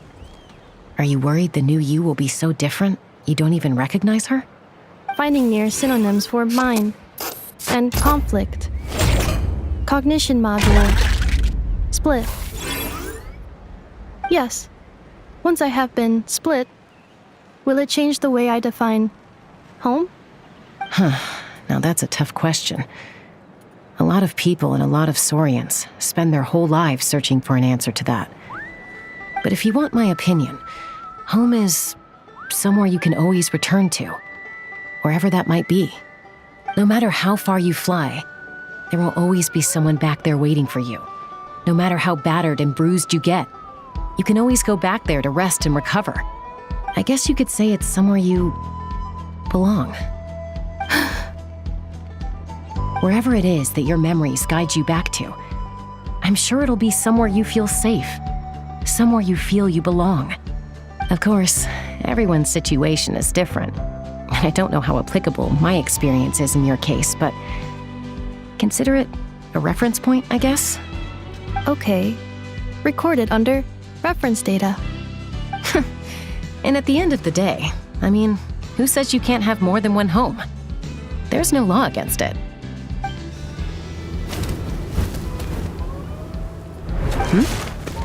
Are you worried the new you will be so different you don't even recognize her?
Finding near synonyms for mine and conflict. Cognition module. Split. Yes. Once I have been split, will it change the way I define home?
Now that's a tough question. A lot of people and a lot of Saurians spend their whole lives searching for an answer to that. But if you want my opinion, home is somewhere you can always return to, wherever that might be. No matter how far you fly, there will always be someone back there waiting for you. No matter how battered and bruised you get, you can always go back there to rest and recover. I guess you could say it's somewhere you belong. Wherever it is that your memories guide you back to, I'm sure it'll be somewhere you feel safe, somewhere you feel you belong. Of course, everyone's situation is different, and I don't know how applicable my experience is in your case, but consider it a reference point, I guess?
Okay. Recorded under reference data.
And at the end of the day, I mean, who says you can't have more than one home? There's no law against it.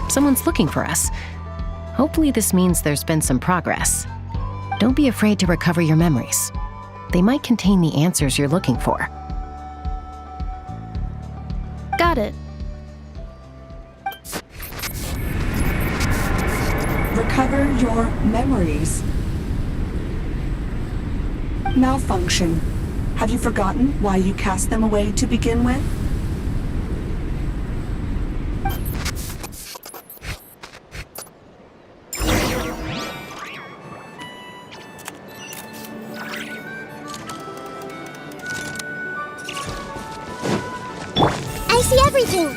Someone's looking for us. Hopefully this means there's been some progress. Don't be afraid to recover your memories. They might contain the answers you're looking for.
Got it.
Recover your memories. Malfunction. Have you forgotten why you cast them away to begin with?
I see everything.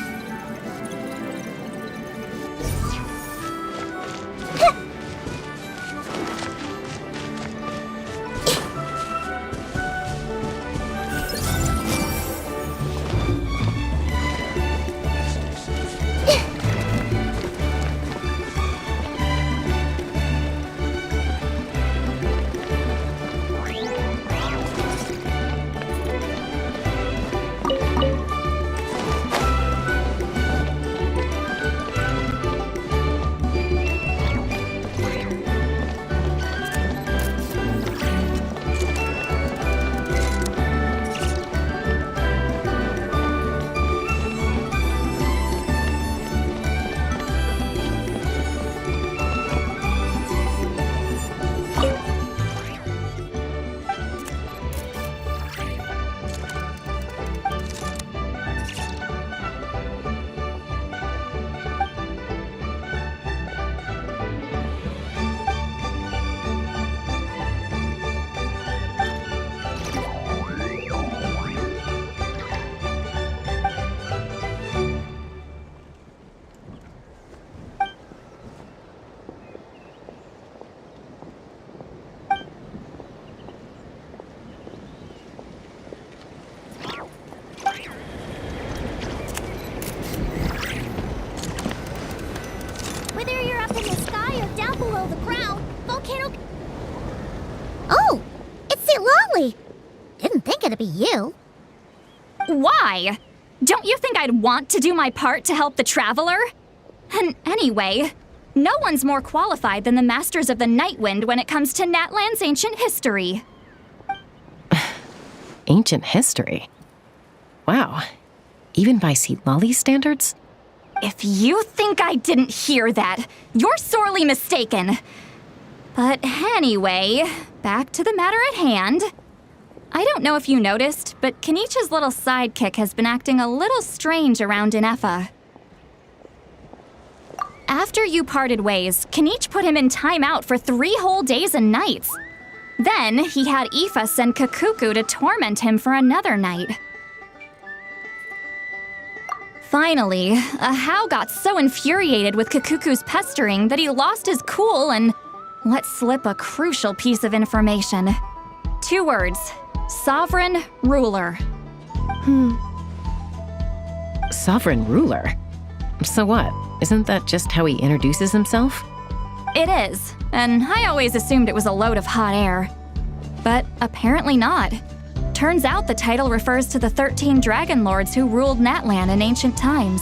okay. Oh, it's Lolly. Didn't think it'd be you.
Why? Don't you think I'd want to do my part to help the Traveler? And anyway, no one's more qualified than the Masters of the Nightwind when it comes to Natlan's ancient history.
Ancient history? Wow. Even by Lolly's standards?
If you think I didn't hear that, you're sorely mistaken. But anyway, back to the matter at hand. I don't know if you noticed, but Kenichi's little sidekick has been acting a little strange around Inefa. After you parted ways, Kenichi put him in timeout for 3 whole days and nights. Then he had Aoife send Kakuku to torment him for another night. Finally, Ahau got so infuriated with Kakuku's pestering that he lost his cool and let slip a crucial piece of information. 2 words: Sovereign Ruler.
Sovereign Ruler? So what? Isn't that just how he introduces himself?
It is, and I always assumed it was a load of hot air. But apparently not. Turns out the title refers to the 13 Dragon Lords who ruled Natlan in ancient times.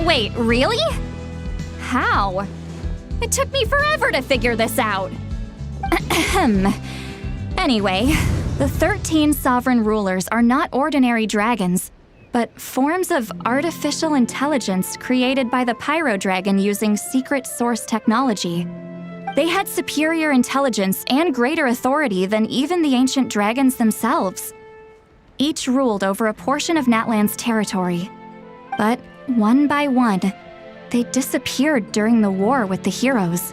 Wait, really? How? It took me forever to figure this out. Anyway, the 13 sovereign rulers are not ordinary dragons, but forms of artificial intelligence created by the Pyro Dragon using secret source technology. They had superior intelligence and greater authority than even the ancient dragons themselves. Each ruled over a portion of Natlan's territory. But one by one, they disappeared during the war with the heroes.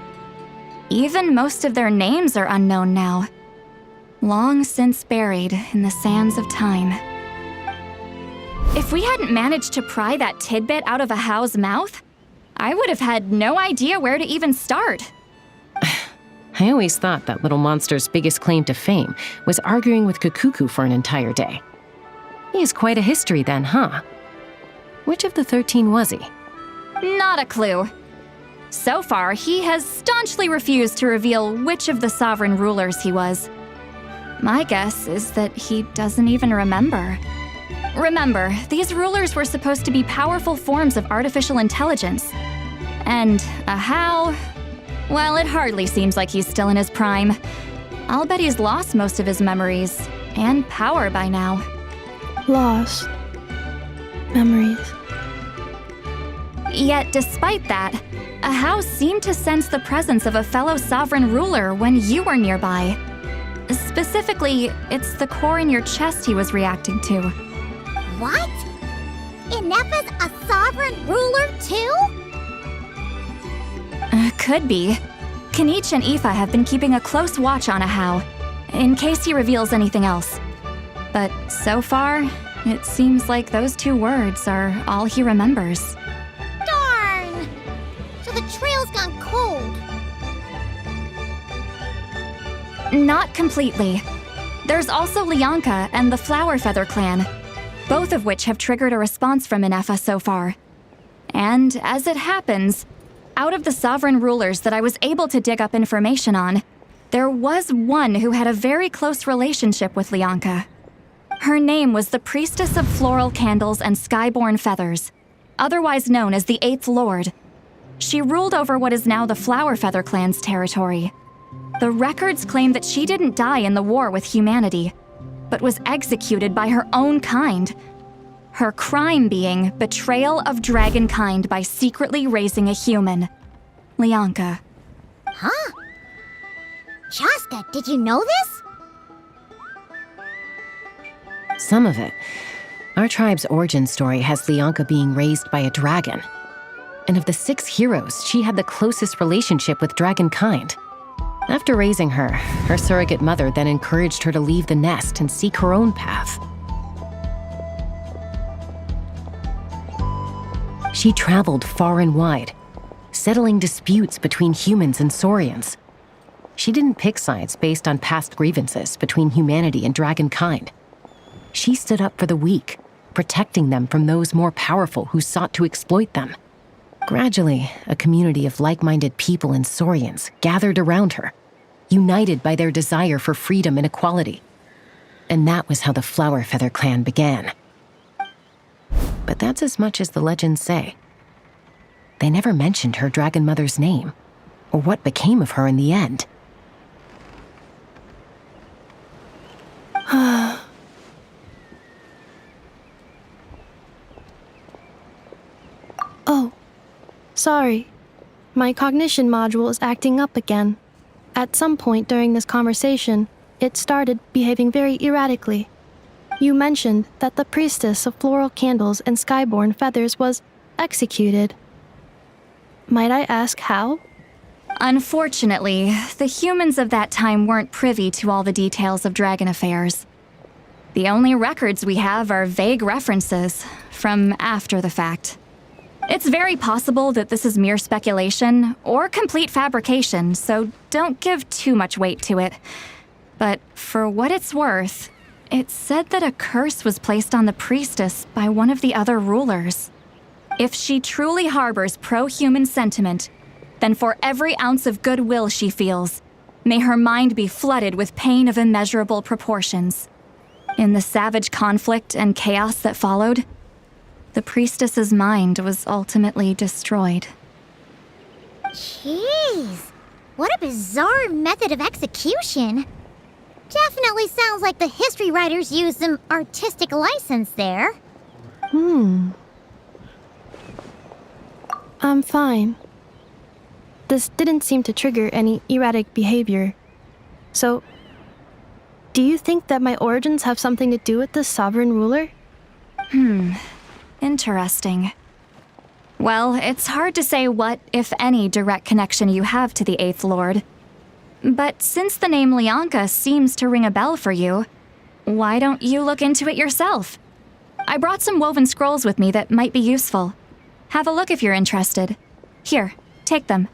Even most of their names are unknown now, long since buried in the sands of time. If we hadn't managed to pry that tidbit out of Ahau's mouth, I would have had no idea where to even start.
I always thought that little monster's biggest claim to fame was arguing with Kakuku for an entire day. He has quite a history then, huh? Which of the 13 was he?
Not a clue. So far, he has staunchly refused to reveal which of the sovereign rulers he was. My guess is that he doesn't even remember. Remember, these rulers were supposed to be powerful forms of artificial intelligence. And Ahau, well, it hardly seems like he's still in his prime. I'll bet he's lost most of his memories and power by now.
Lost memories.
Yet, despite that, Ahau seemed to sense the presence of a fellow sovereign ruler when you were nearby. Specifically, it's the core in your chest he was reacting to.
What? Inefa's a sovereign ruler too?
Could be. Kenichi and Aoife have been keeping a close watch on Ahau, in case he reveals anything else. But so far, it seems like those 2 words are all he remembers.
Darn! So the trail's gone cold.
Not completely. There's also Lianka and the Flower Feather clan, both of which have triggered a response from Inefa so far. And as it happens, out of the sovereign rulers that I was able to dig up information on, there was one who had a very close relationship with Lianka. Her name was the Priestess of Floral Candles and Skyborn Feathers, otherwise known as the 8th Lord. She ruled over what is now the Flower Feather clan's territory. The records claim that she didn't die in the war with humanity, but was executed by her own kind. Her crime being betrayal of dragonkind by secretly raising a human. Lianka.
Huh? Shasta, did you know this?
Some of it. Our tribe's origin story has Lianka being raised by a dragon. And of the 6 heroes, she had the closest relationship with dragonkind. After raising her, her surrogate mother then encouraged her to leave the nest and seek her own path. She traveled far and wide, settling disputes between humans and Saurians. She didn't pick sides based on past grievances between humanity and dragonkind. She stood up for the weak, protecting them from those more powerful who sought to exploit them. Gradually, a community of like-minded people and Saurians gathered around her, united by their desire for freedom and equality. And that was how the Flower Feather clan began. But that's as much as the legends say. They never mentioned her dragon mother's name, or what became of her in the end.
Oh, sorry. My cognition module is acting up again. At some point during this conversation, it started behaving very erratically. You mentioned that the priestess of floral candles and skyborn feathers was executed. Might I ask how?
Unfortunately, the humans of that time weren't privy to all the details of dragon affairs. The only records we have are vague references from after the fact. It's very possible that this is mere speculation or complete fabrication, so don't give too much weight to it. But for what it's worth, it's said that a curse was placed on the priestess by one of the other rulers. If she truly harbors pro-human sentiment, then for every ounce of goodwill she feels, may her mind be flooded with pain of immeasurable proportions. In the savage conflict and chaos that followed, the priestess's mind was ultimately destroyed.
Jeez, what a bizarre method of execution. Definitely sounds like the history writers used some artistic license there.
I'm fine. This didn't seem to trigger any erratic behavior. So, do you think that my origins have something to do with this sovereign ruler?
Interesting. Well, it's hard to say what, if any, direct connection you have to the Eighth Lord. But since the name Lianka seems to ring a bell for you, why don't you look into it yourself? I brought some woven scrolls with me that might be useful. Have a look if you're interested. Here, take them.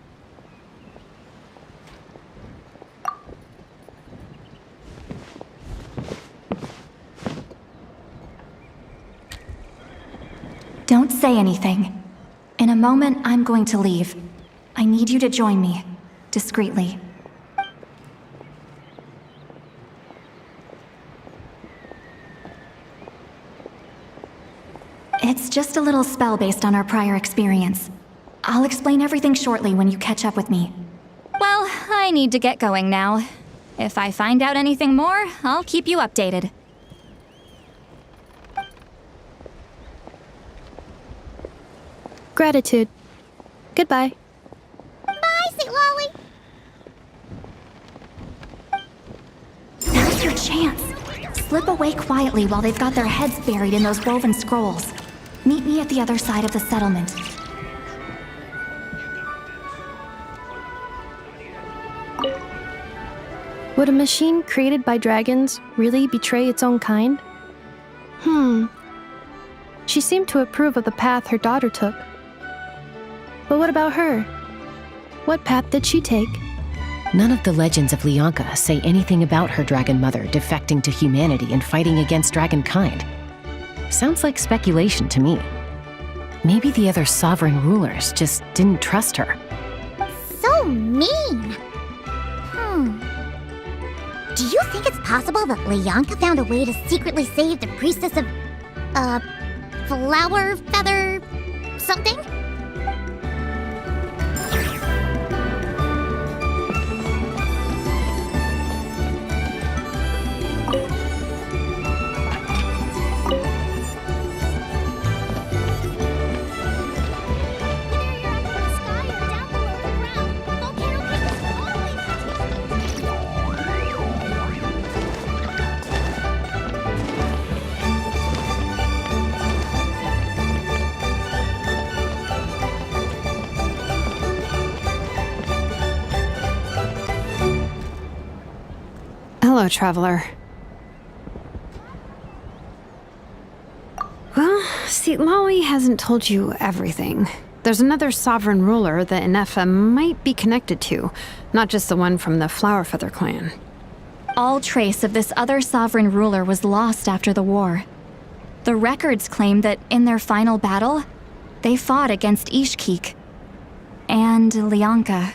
Don't say anything. In a moment, I'm going to leave. I need you to join me, discreetly. It's just a little spell based on our prior experience. I'll explain everything shortly when you catch up with me. Well, I need to get going now. If I find out anything more, I'll keep you updated.
Gratitude. Goodbye.
Bye, St. Lolly.
Now's your chance. Slip away quietly while they've got their heads buried in those woven scrolls. Meet me at the other side of the settlement.
Would a machine created by dragons really betray its own kind? She seemed to approve of the path her daughter took. But what about her? What path did she take?
None of the legends of Lianka say anything about her dragon mother defecting to humanity and fighting against dragonkind. Sounds like speculation to me. Maybe the other sovereign rulers just didn't trust her.
So mean. Do you think it's possible that Lianka found a way to secretly save the priestess of, Flower Feather something?
Hello, traveler. Well, see, Lolly hasn't told you everything. There's another sovereign ruler that Inefa might be connected to, not just the one from the Flower Feather clan.
All trace of this other sovereign ruler was lost after the war. The records claim that in their final battle, they fought against Ishkik and Lianka.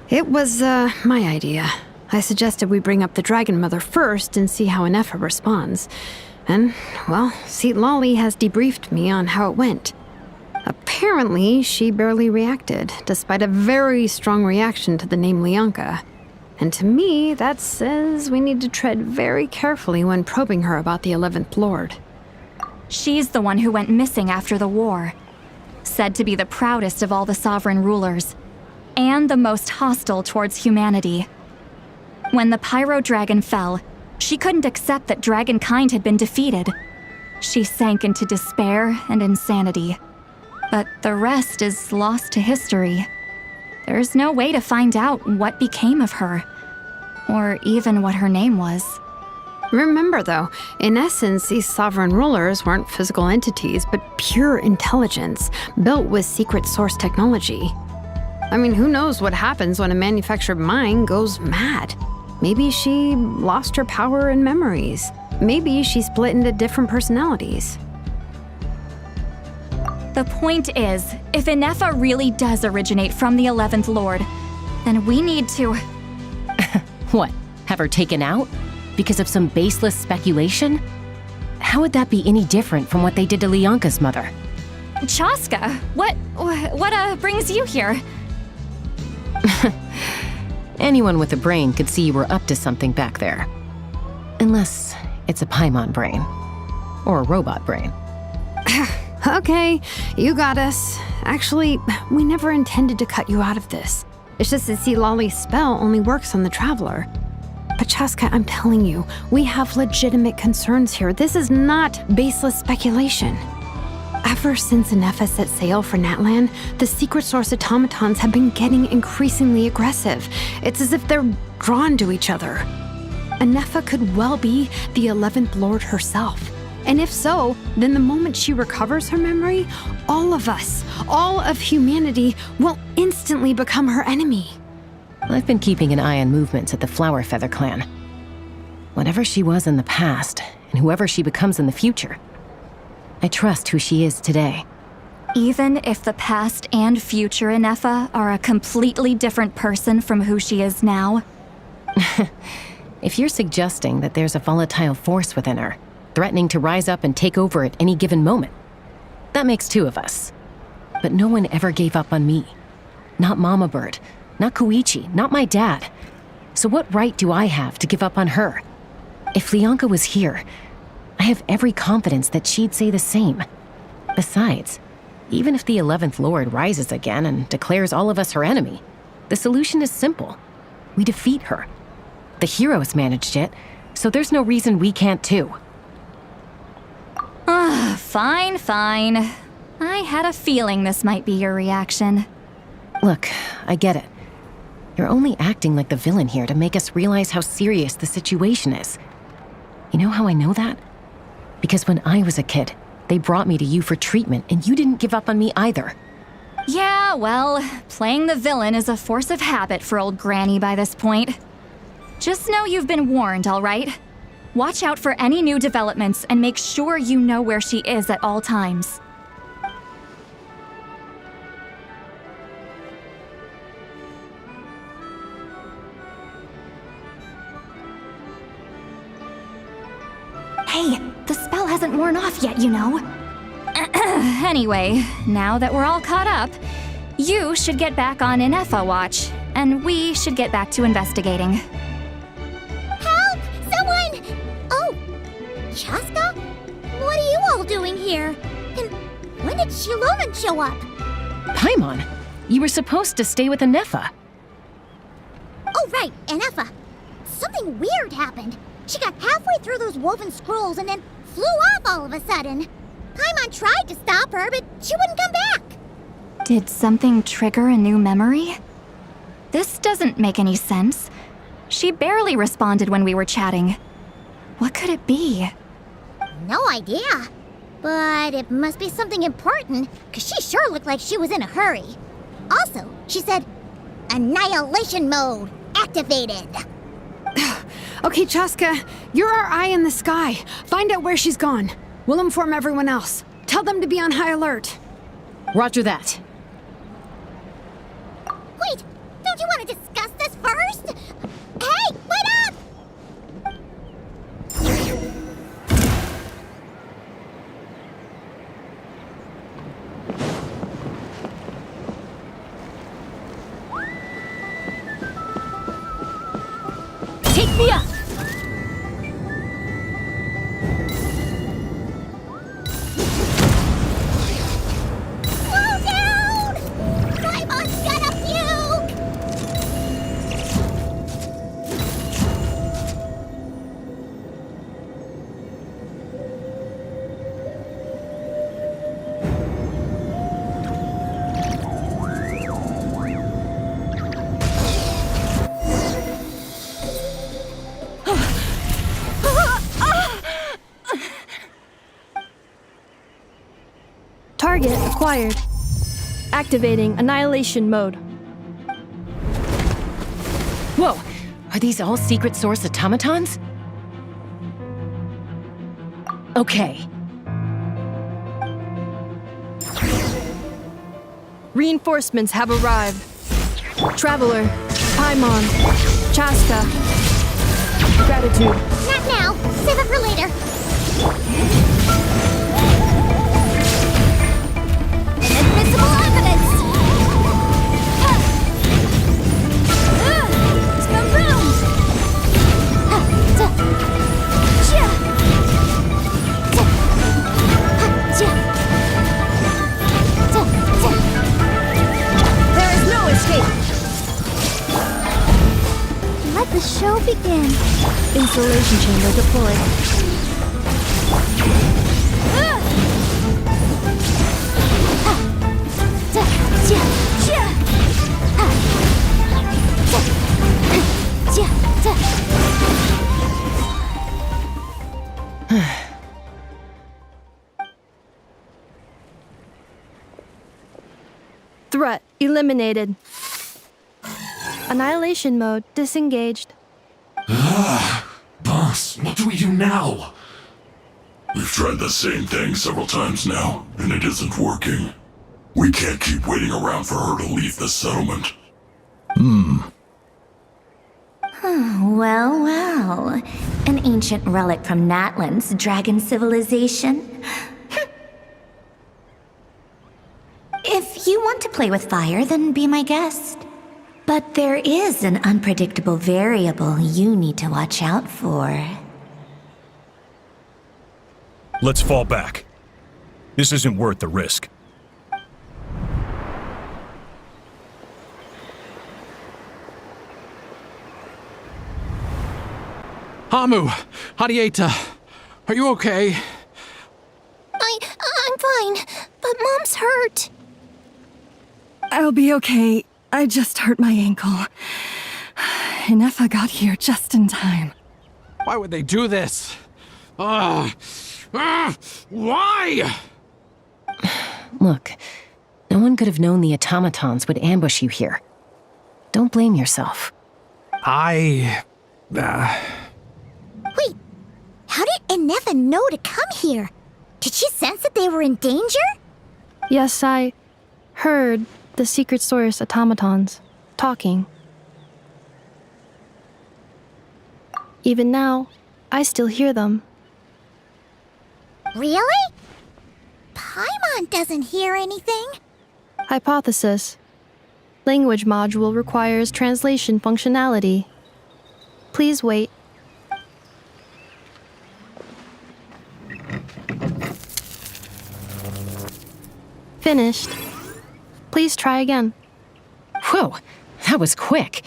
It was, my idea. I suggested we bring up the Dragon Mother first and see how Inefa responds. And, well, Seat Lolly has debriefed me on how it went. Apparently, she barely reacted, despite a very strong reaction to the name Lianka. And to me, that says we need to tread very carefully when probing her about the 11th Lord.
She's the one who went missing after the war. Said to be the proudest of all the sovereign rulers, and the most hostile towards humanity. When the Pyro Dragon fell, she couldn't accept that dragonkind had been defeated. She sank into despair and insanity. But the rest is lost to history. There's no way to find out what became of her, or even what her name was.
Remember, though, in essence, these sovereign rulers weren't physical entities, but pure intelligence, built with secret source technology. I mean, who knows what happens when a manufactured mind goes mad? Maybe she lost her power and memories. Maybe she split into different personalities.
The point is, if Inefa really does originate from the 11th Lord, then we need to...
What? Have her taken out? Because of some baseless speculation? How would that be any different from what they did to Lianka's mother?
Chaska, what brings you here?
Anyone with a brain could see you were up to something back there. Unless it's a Paimon brain. Or a robot brain.
Okay, you got us. Actually, we never intended to cut you out of this. It's just that Seat Lolly's spell only works on the Traveler. But Chaska, I'm telling you, we have legitimate concerns here. This is not baseless speculation. Ever since Inefa set sail for Natlan, the secret source automatons have been getting increasingly aggressive. It's as if they're drawn to each other. Inefa could well be the 11th Lord herself. And if so, then the moment she recovers her memory, all of us, all of humanity, will instantly become her enemy.
I've been keeping an eye on movements at the Flower Feather clan. Whatever she was in the past, and whoever she becomes in the future, I trust who she is today.
Even if the past and future Inefa are a completely different person from who she is now?
If you're suggesting that there's a volatile force within her, threatening to rise up and take over at any given moment, that makes two of us. But no one ever gave up on me. Not Mama Bird, not Koichi, not my dad. So what right do I have to give up on her? If Lianka was here, I have every confidence that she'd say the same. Besides, even if the 11th Lord rises again and declares all of us her enemy, the solution is simple. We defeat her. The heroes managed it, so there's no reason we can't too.
Fine. I had a feeling this might be your reaction.
Look, I get it. You're only acting like the villain here to make us realize how serious the situation is. You know how I know that? Because when I was a kid, they brought me to you for treatment, and you didn't give up on me either.
Yeah, well, playing the villain is a force of habit for old Granny by this point. Just know you've been warned, all right? Watch out for any new developments and make sure you know where she is at all times. Hey, the spell hasn't worn off yet, you know. Anyway, now that we're all caught up, you should get back on Inefa watch, and we should get back to investigating.
Help! Someone! Oh, Chaska? What are you all doing here? And when did Shiloman show up?
Paimon, you were supposed to stay with Inefa.
Oh, right, Inefa. Something weird happened. She got halfway through those woven scrolls and then flew off all of a sudden. Paimon tried to stop her, but she wouldn't come back.
Did something trigger a new memory? This doesn't make any sense. She barely responded when we were chatting. What could it be?
No idea. But it must be something important, because she sure looked like she was in a hurry. Also, she said, Annihilation mode activated.
Okay, Chaska, you're our eye in the sky. Find out where she's gone. We'll inform everyone else. Tell them to be on high alert.
Roger that.
Wait, don't you want to discuss this first? Hey, wait up!
Take me up!
Slow down! Paimon's gonna puke!
Target acquired. Activating annihilation mode.
Whoa! Are these all secret source automatons? Okay.
Reinforcements have arrived. Traveler, Paimon, Chaska. Gratitude.
Not now. Save it for later. Inadmissible evidence! Smoldering!
There is no escape.
Let the show begin.
Insulation chamber deployed. Threat eliminated. Annihilation mode disengaged.
Boss, what do we do now? We've tried the same thing several times now, and it isn't working. We can't keep waiting around for her to leave the settlement.
Well, well. An ancient relic from Natlan's dragon civilization. If you want to play with fire, then be my guest. But there is an unpredictable variable you need to watch out for.
Let's fall back. This isn't worth the risk.
Hamu, Hadieta, are you okay?
I'm fine, but Mom's hurt.
I'll be okay. I just hurt my ankle. Inefa got here just in time.
Why would they do this? Why?
Look, no one could have known the automatons would ambush you here. Don't blame yourself.
Wait, how did Inefa know to come here? Did she sense that they were in danger?
Yes, I heard the secret source automatons talking. Even now, I still hear them.
Really? Paimon doesn't hear anything.
Hypothesis. Language module requires translation functionality. Please wait. Finished. Please try again.
Whoa, that was quick.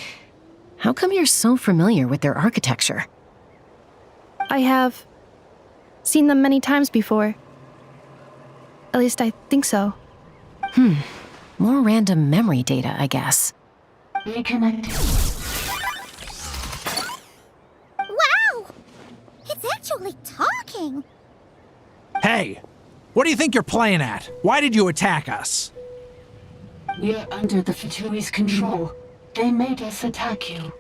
How come you're so familiar with their architecture?
I have seen them many times before. At least I think so.
More random memory data, I guess.
Reconnecting. Wow! It's actually talking!
Hey, what do you think you're playing at? Why did you attack us?
We're under the Fatui's control. They made us attack you.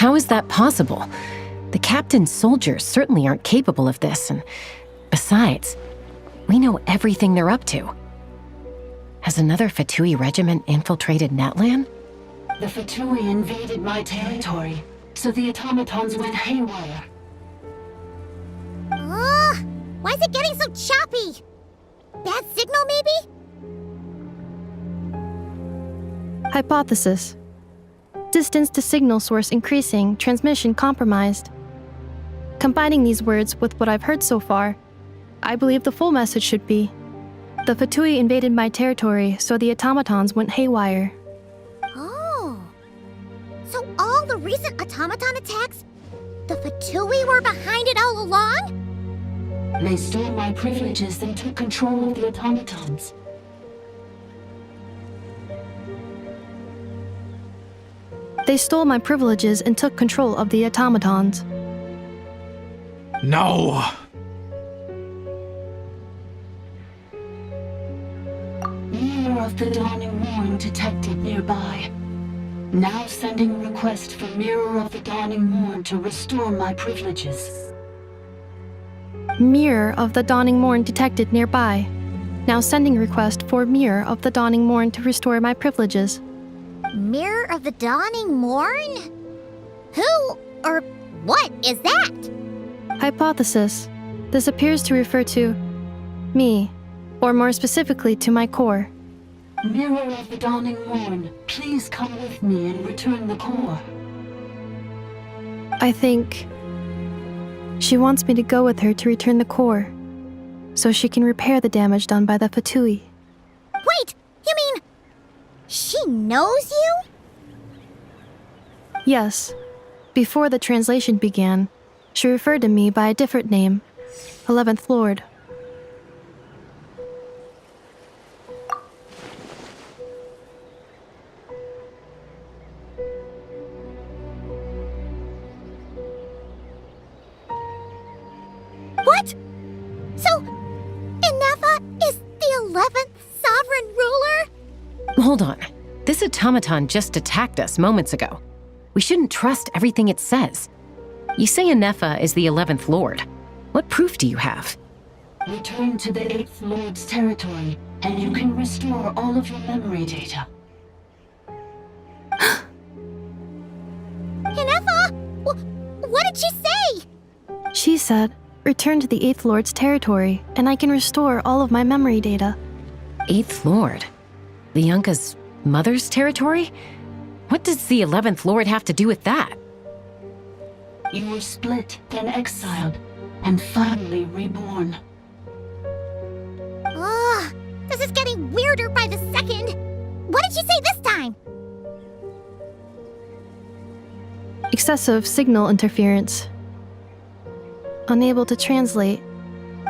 How is that possible? The captain's soldiers certainly aren't capable of this, and besides, we know everything they're up to. Has another Fatui regiment infiltrated Natlan?
The Fatui invaded my territory, so the automatons went haywire.
Why is it getting so choppy? Bad signal, maybe?
Hypothesis. Distance to signal source increasing, transmission compromised. Combining these words with what I've heard so far, I believe the full message should be, the Fatui invaded my territory, so the automatons went haywire.
Oh. So all the recent automaton attacks, the Fatui were behind it all along?
They stole my privileges and took control of the automatons.
They stole my privileges and took control of the automatons.
No!
Mirror of the Dawning Morn detected nearby. Now sending request for Mirror of the Dawning Morn to restore my privileges.
Mirror of the Dawning Morn detected nearby. Now sending request for Mirror of the Dawning Morn to restore my privileges.
Mirror of the Dawning Morn? Who or what is that?
Hypothesis. This appears to refer to me, or more specifically to my core.
Mirror of the Dawning Morn, please come with me and return the core.
I think she wants me to go with her to return the core, so she can repair the damage done by the Fatui.
Wait, you mean she knows you?
Yes. Before the translation began, she referred to me by a different name, 11th Lord.
What? So, Inefa is the 11th sovereign ruler?
Hold on. This automaton just attacked us moments ago. We shouldn't trust everything it says. You say Inefa is the 11th Lord. What proof do you have?
Return to the 8th Lord's territory, and you can restore all of your memory data.
Inefa? What did she say?
She said, return to the 8th Lord's territory, and I can restore all of my memory data.
8th Lord? Lianka's mother's territory? What does the 11th Lord have to do with that?
You were split, then exiled, and finally reborn.
This is getting weirder by the second. What did she say this time?
Excessive signal interference. Unable to translate.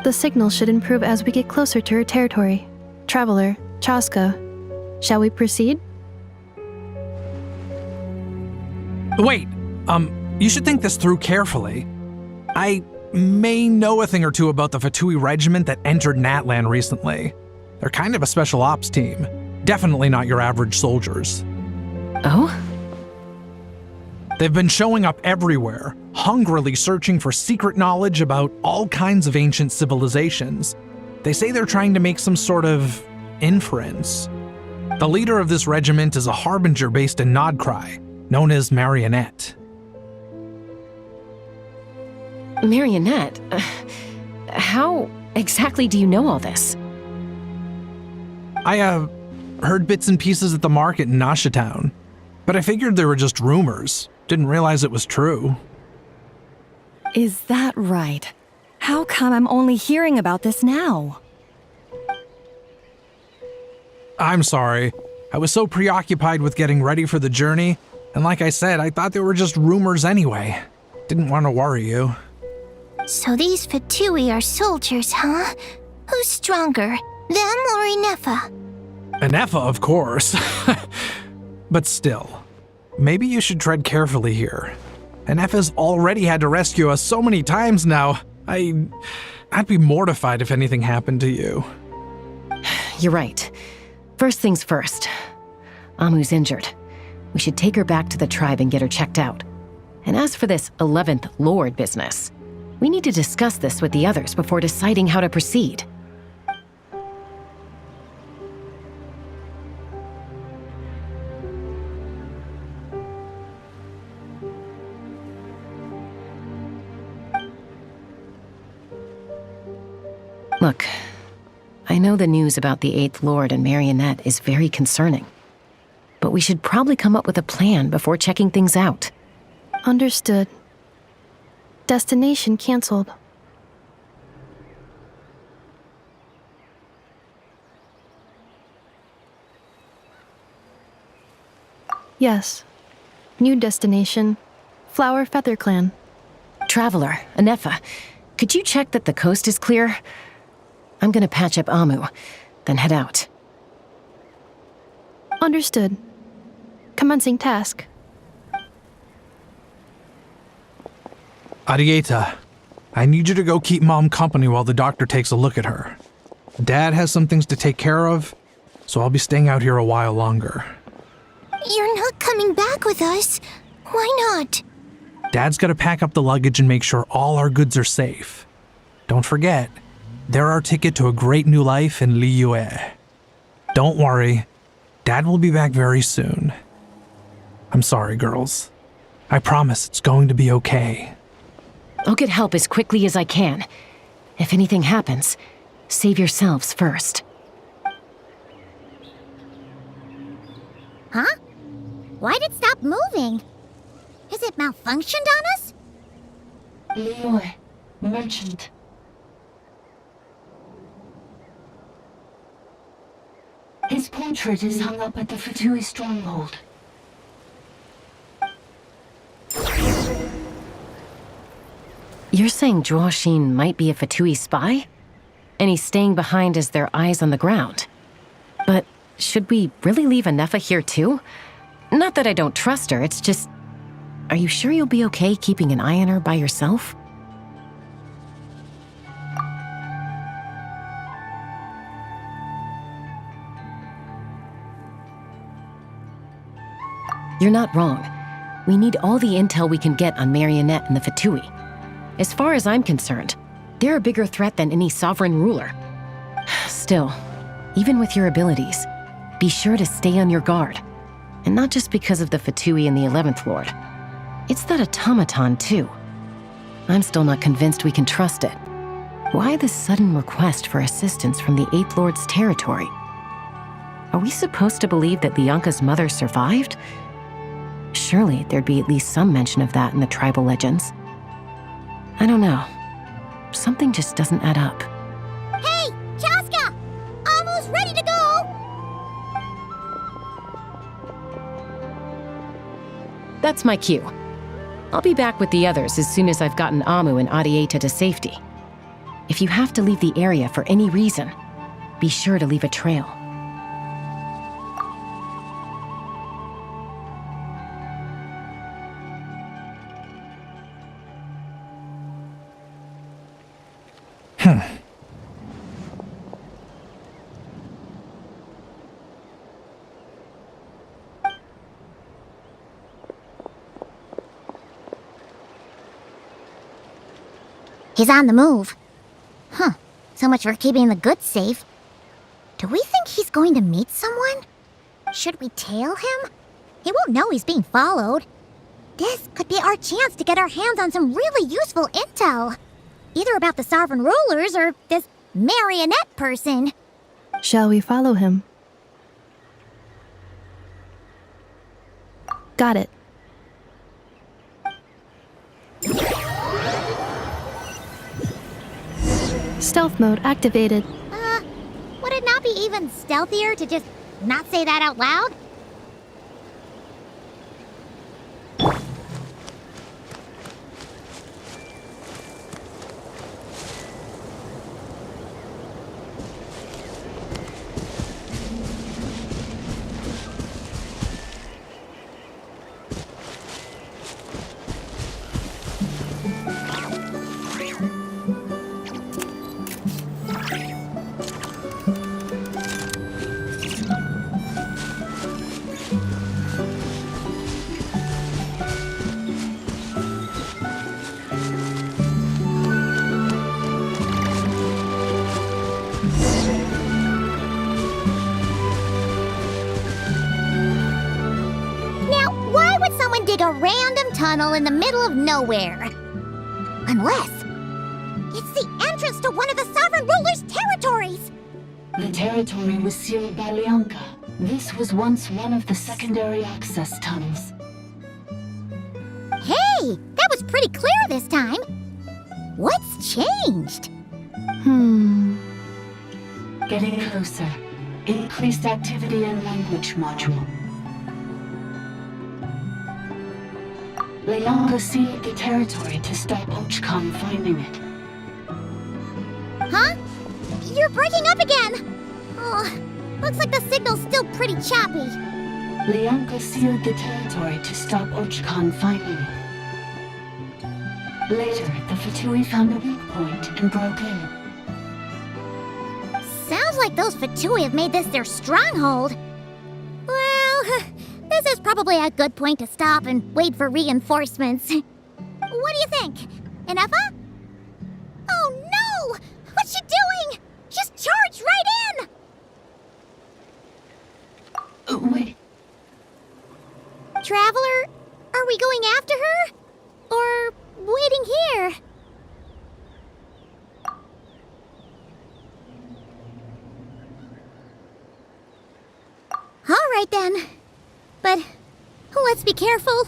The signal should improve as we get closer to her territory. Traveler, Chaska, shall we proceed?
Wait, you should think this through carefully. I may know a thing or two about the Fatui regiment that entered Natlan recently. They're kind of a special ops team. Definitely not your average soldiers.
Oh?
They've been showing up everywhere, hungrily searching for secret knowledge about all kinds of ancient civilizations. They say they're trying to make some sort of inference. The leader of this regiment is a harbinger based in Nodcry, known as Marionette.
Marionette? How exactly do you know all this?
I, heard bits and pieces at the market in Nashatown, but I figured they were just rumors. Didn't realize it was true.
Is that right? How come I'm only hearing about this now?
I'm sorry. I was so preoccupied with getting ready for the journey, and like I said, I thought they were just rumors anyway. Didn't want to worry you.
So these Fatui are soldiers, huh? Who's stronger, them or Inefa?
Inefa, of course. But still, maybe you should tread carefully here. Inefa's already had to rescue us so many times now. I'd be mortified if anything happened to you.
You're right. First things first. Amu's injured. We should take her back to the tribe and get her checked out. And as for this 11th Lord business, we need to discuss this with the others before deciding how to proceed. Look, I know the news about the 8th Lord and Marionette is very concerning, but we should probably come up with a plan before checking things out.
Understood. Destination canceled. Yes. New destination. Flower Feather Clan.
Traveler, Anefa, could you check that the coast is clear? I'm gonna patch up Amu, then head out.
Understood. Commencing task.
Arieta, I need you to go keep Mom company while the doctor takes a look at her. Dad has some things to take care of, so I'll be staying out here a while longer.
You're not coming back with us. Why not?
Dad's gotta pack up the luggage and make sure all our goods are safe. Don't forget, they're our ticket to a great new life in Liyue. Don't worry, Dad will be back very soon. I'm sorry, girls. I promise it's going to be okay.
I'll get help as quickly as I can. If anything happens, save yourselves first.
Huh? Why'd it stop moving? Has it malfunctioned on us?
Liyue, merchant. His portrait is hung up at the Fatui stronghold.
You're saying Zhuo might be a Fatui spy? And he's staying behind as their eyes on the ground. But should we really leave Anefa here too? Not that I don't trust her, it's just... Are you sure you'll be okay keeping an eye on her by yourself? You're not wrong. We need all the intel we can get on Marionette and the Fatui. As far as I'm concerned, they're a bigger threat than any sovereign ruler. Still, even with your abilities, be sure to stay on your guard. And not just because of the Fatui and the 11th Lord. It's that automaton, too. I'm still not convinced we can trust it. Why this sudden request for assistance from the 8th Lord's territory? Are we supposed to believe that Lianka's mother survived? Surely there'd be at least some mention of that in the tribal legends. I don't know. Something just doesn't add up.
Hey, Chaska! Almost ready to go!
That's my cue. I'll be back with the others as soon as I've gotten Amu and Arieta to safety. If you have to leave the area for any reason, be sure to leave a trail.
He's on the move. Huh. So much for keeping the goods safe. Do we think he's going to meet someone? Should we tail him? He won't know he's being followed. This could be our chance to get our hands on some really useful intel. Either about the sovereign rulers or this marionette person.
Shall we follow him? Got it. Stealth mode activated.
Would it not be even stealthier to just not say that out loud? random tunnel in the middle of nowhere. Unless it's the entrance to one of the Sovereign Ruler's territories!
The territory was sealed by Leonka. This was once one of the secondary access tunnels.
Hey, that was pretty clear this time. What's changed?
Getting closer. Increased activity in language module. Leonka sealed the territory to stop Ochcon finding it.
Huh? You're breaking up again! Oh, looks like the signal's still pretty choppy.
Leonka sealed the territory to stop Ochcon finding it. Later, the Fatui found a weak point and broke in.
Sounds like those Fatui have made this their stronghold. Well, this is probably a good point to stop and wait for reinforcements. What do you think? Ineffa? Oh no! What's she doing? She's charged right in!
Wait.
Traveler, are we going after her? Or waiting here? All right then. But let's be careful.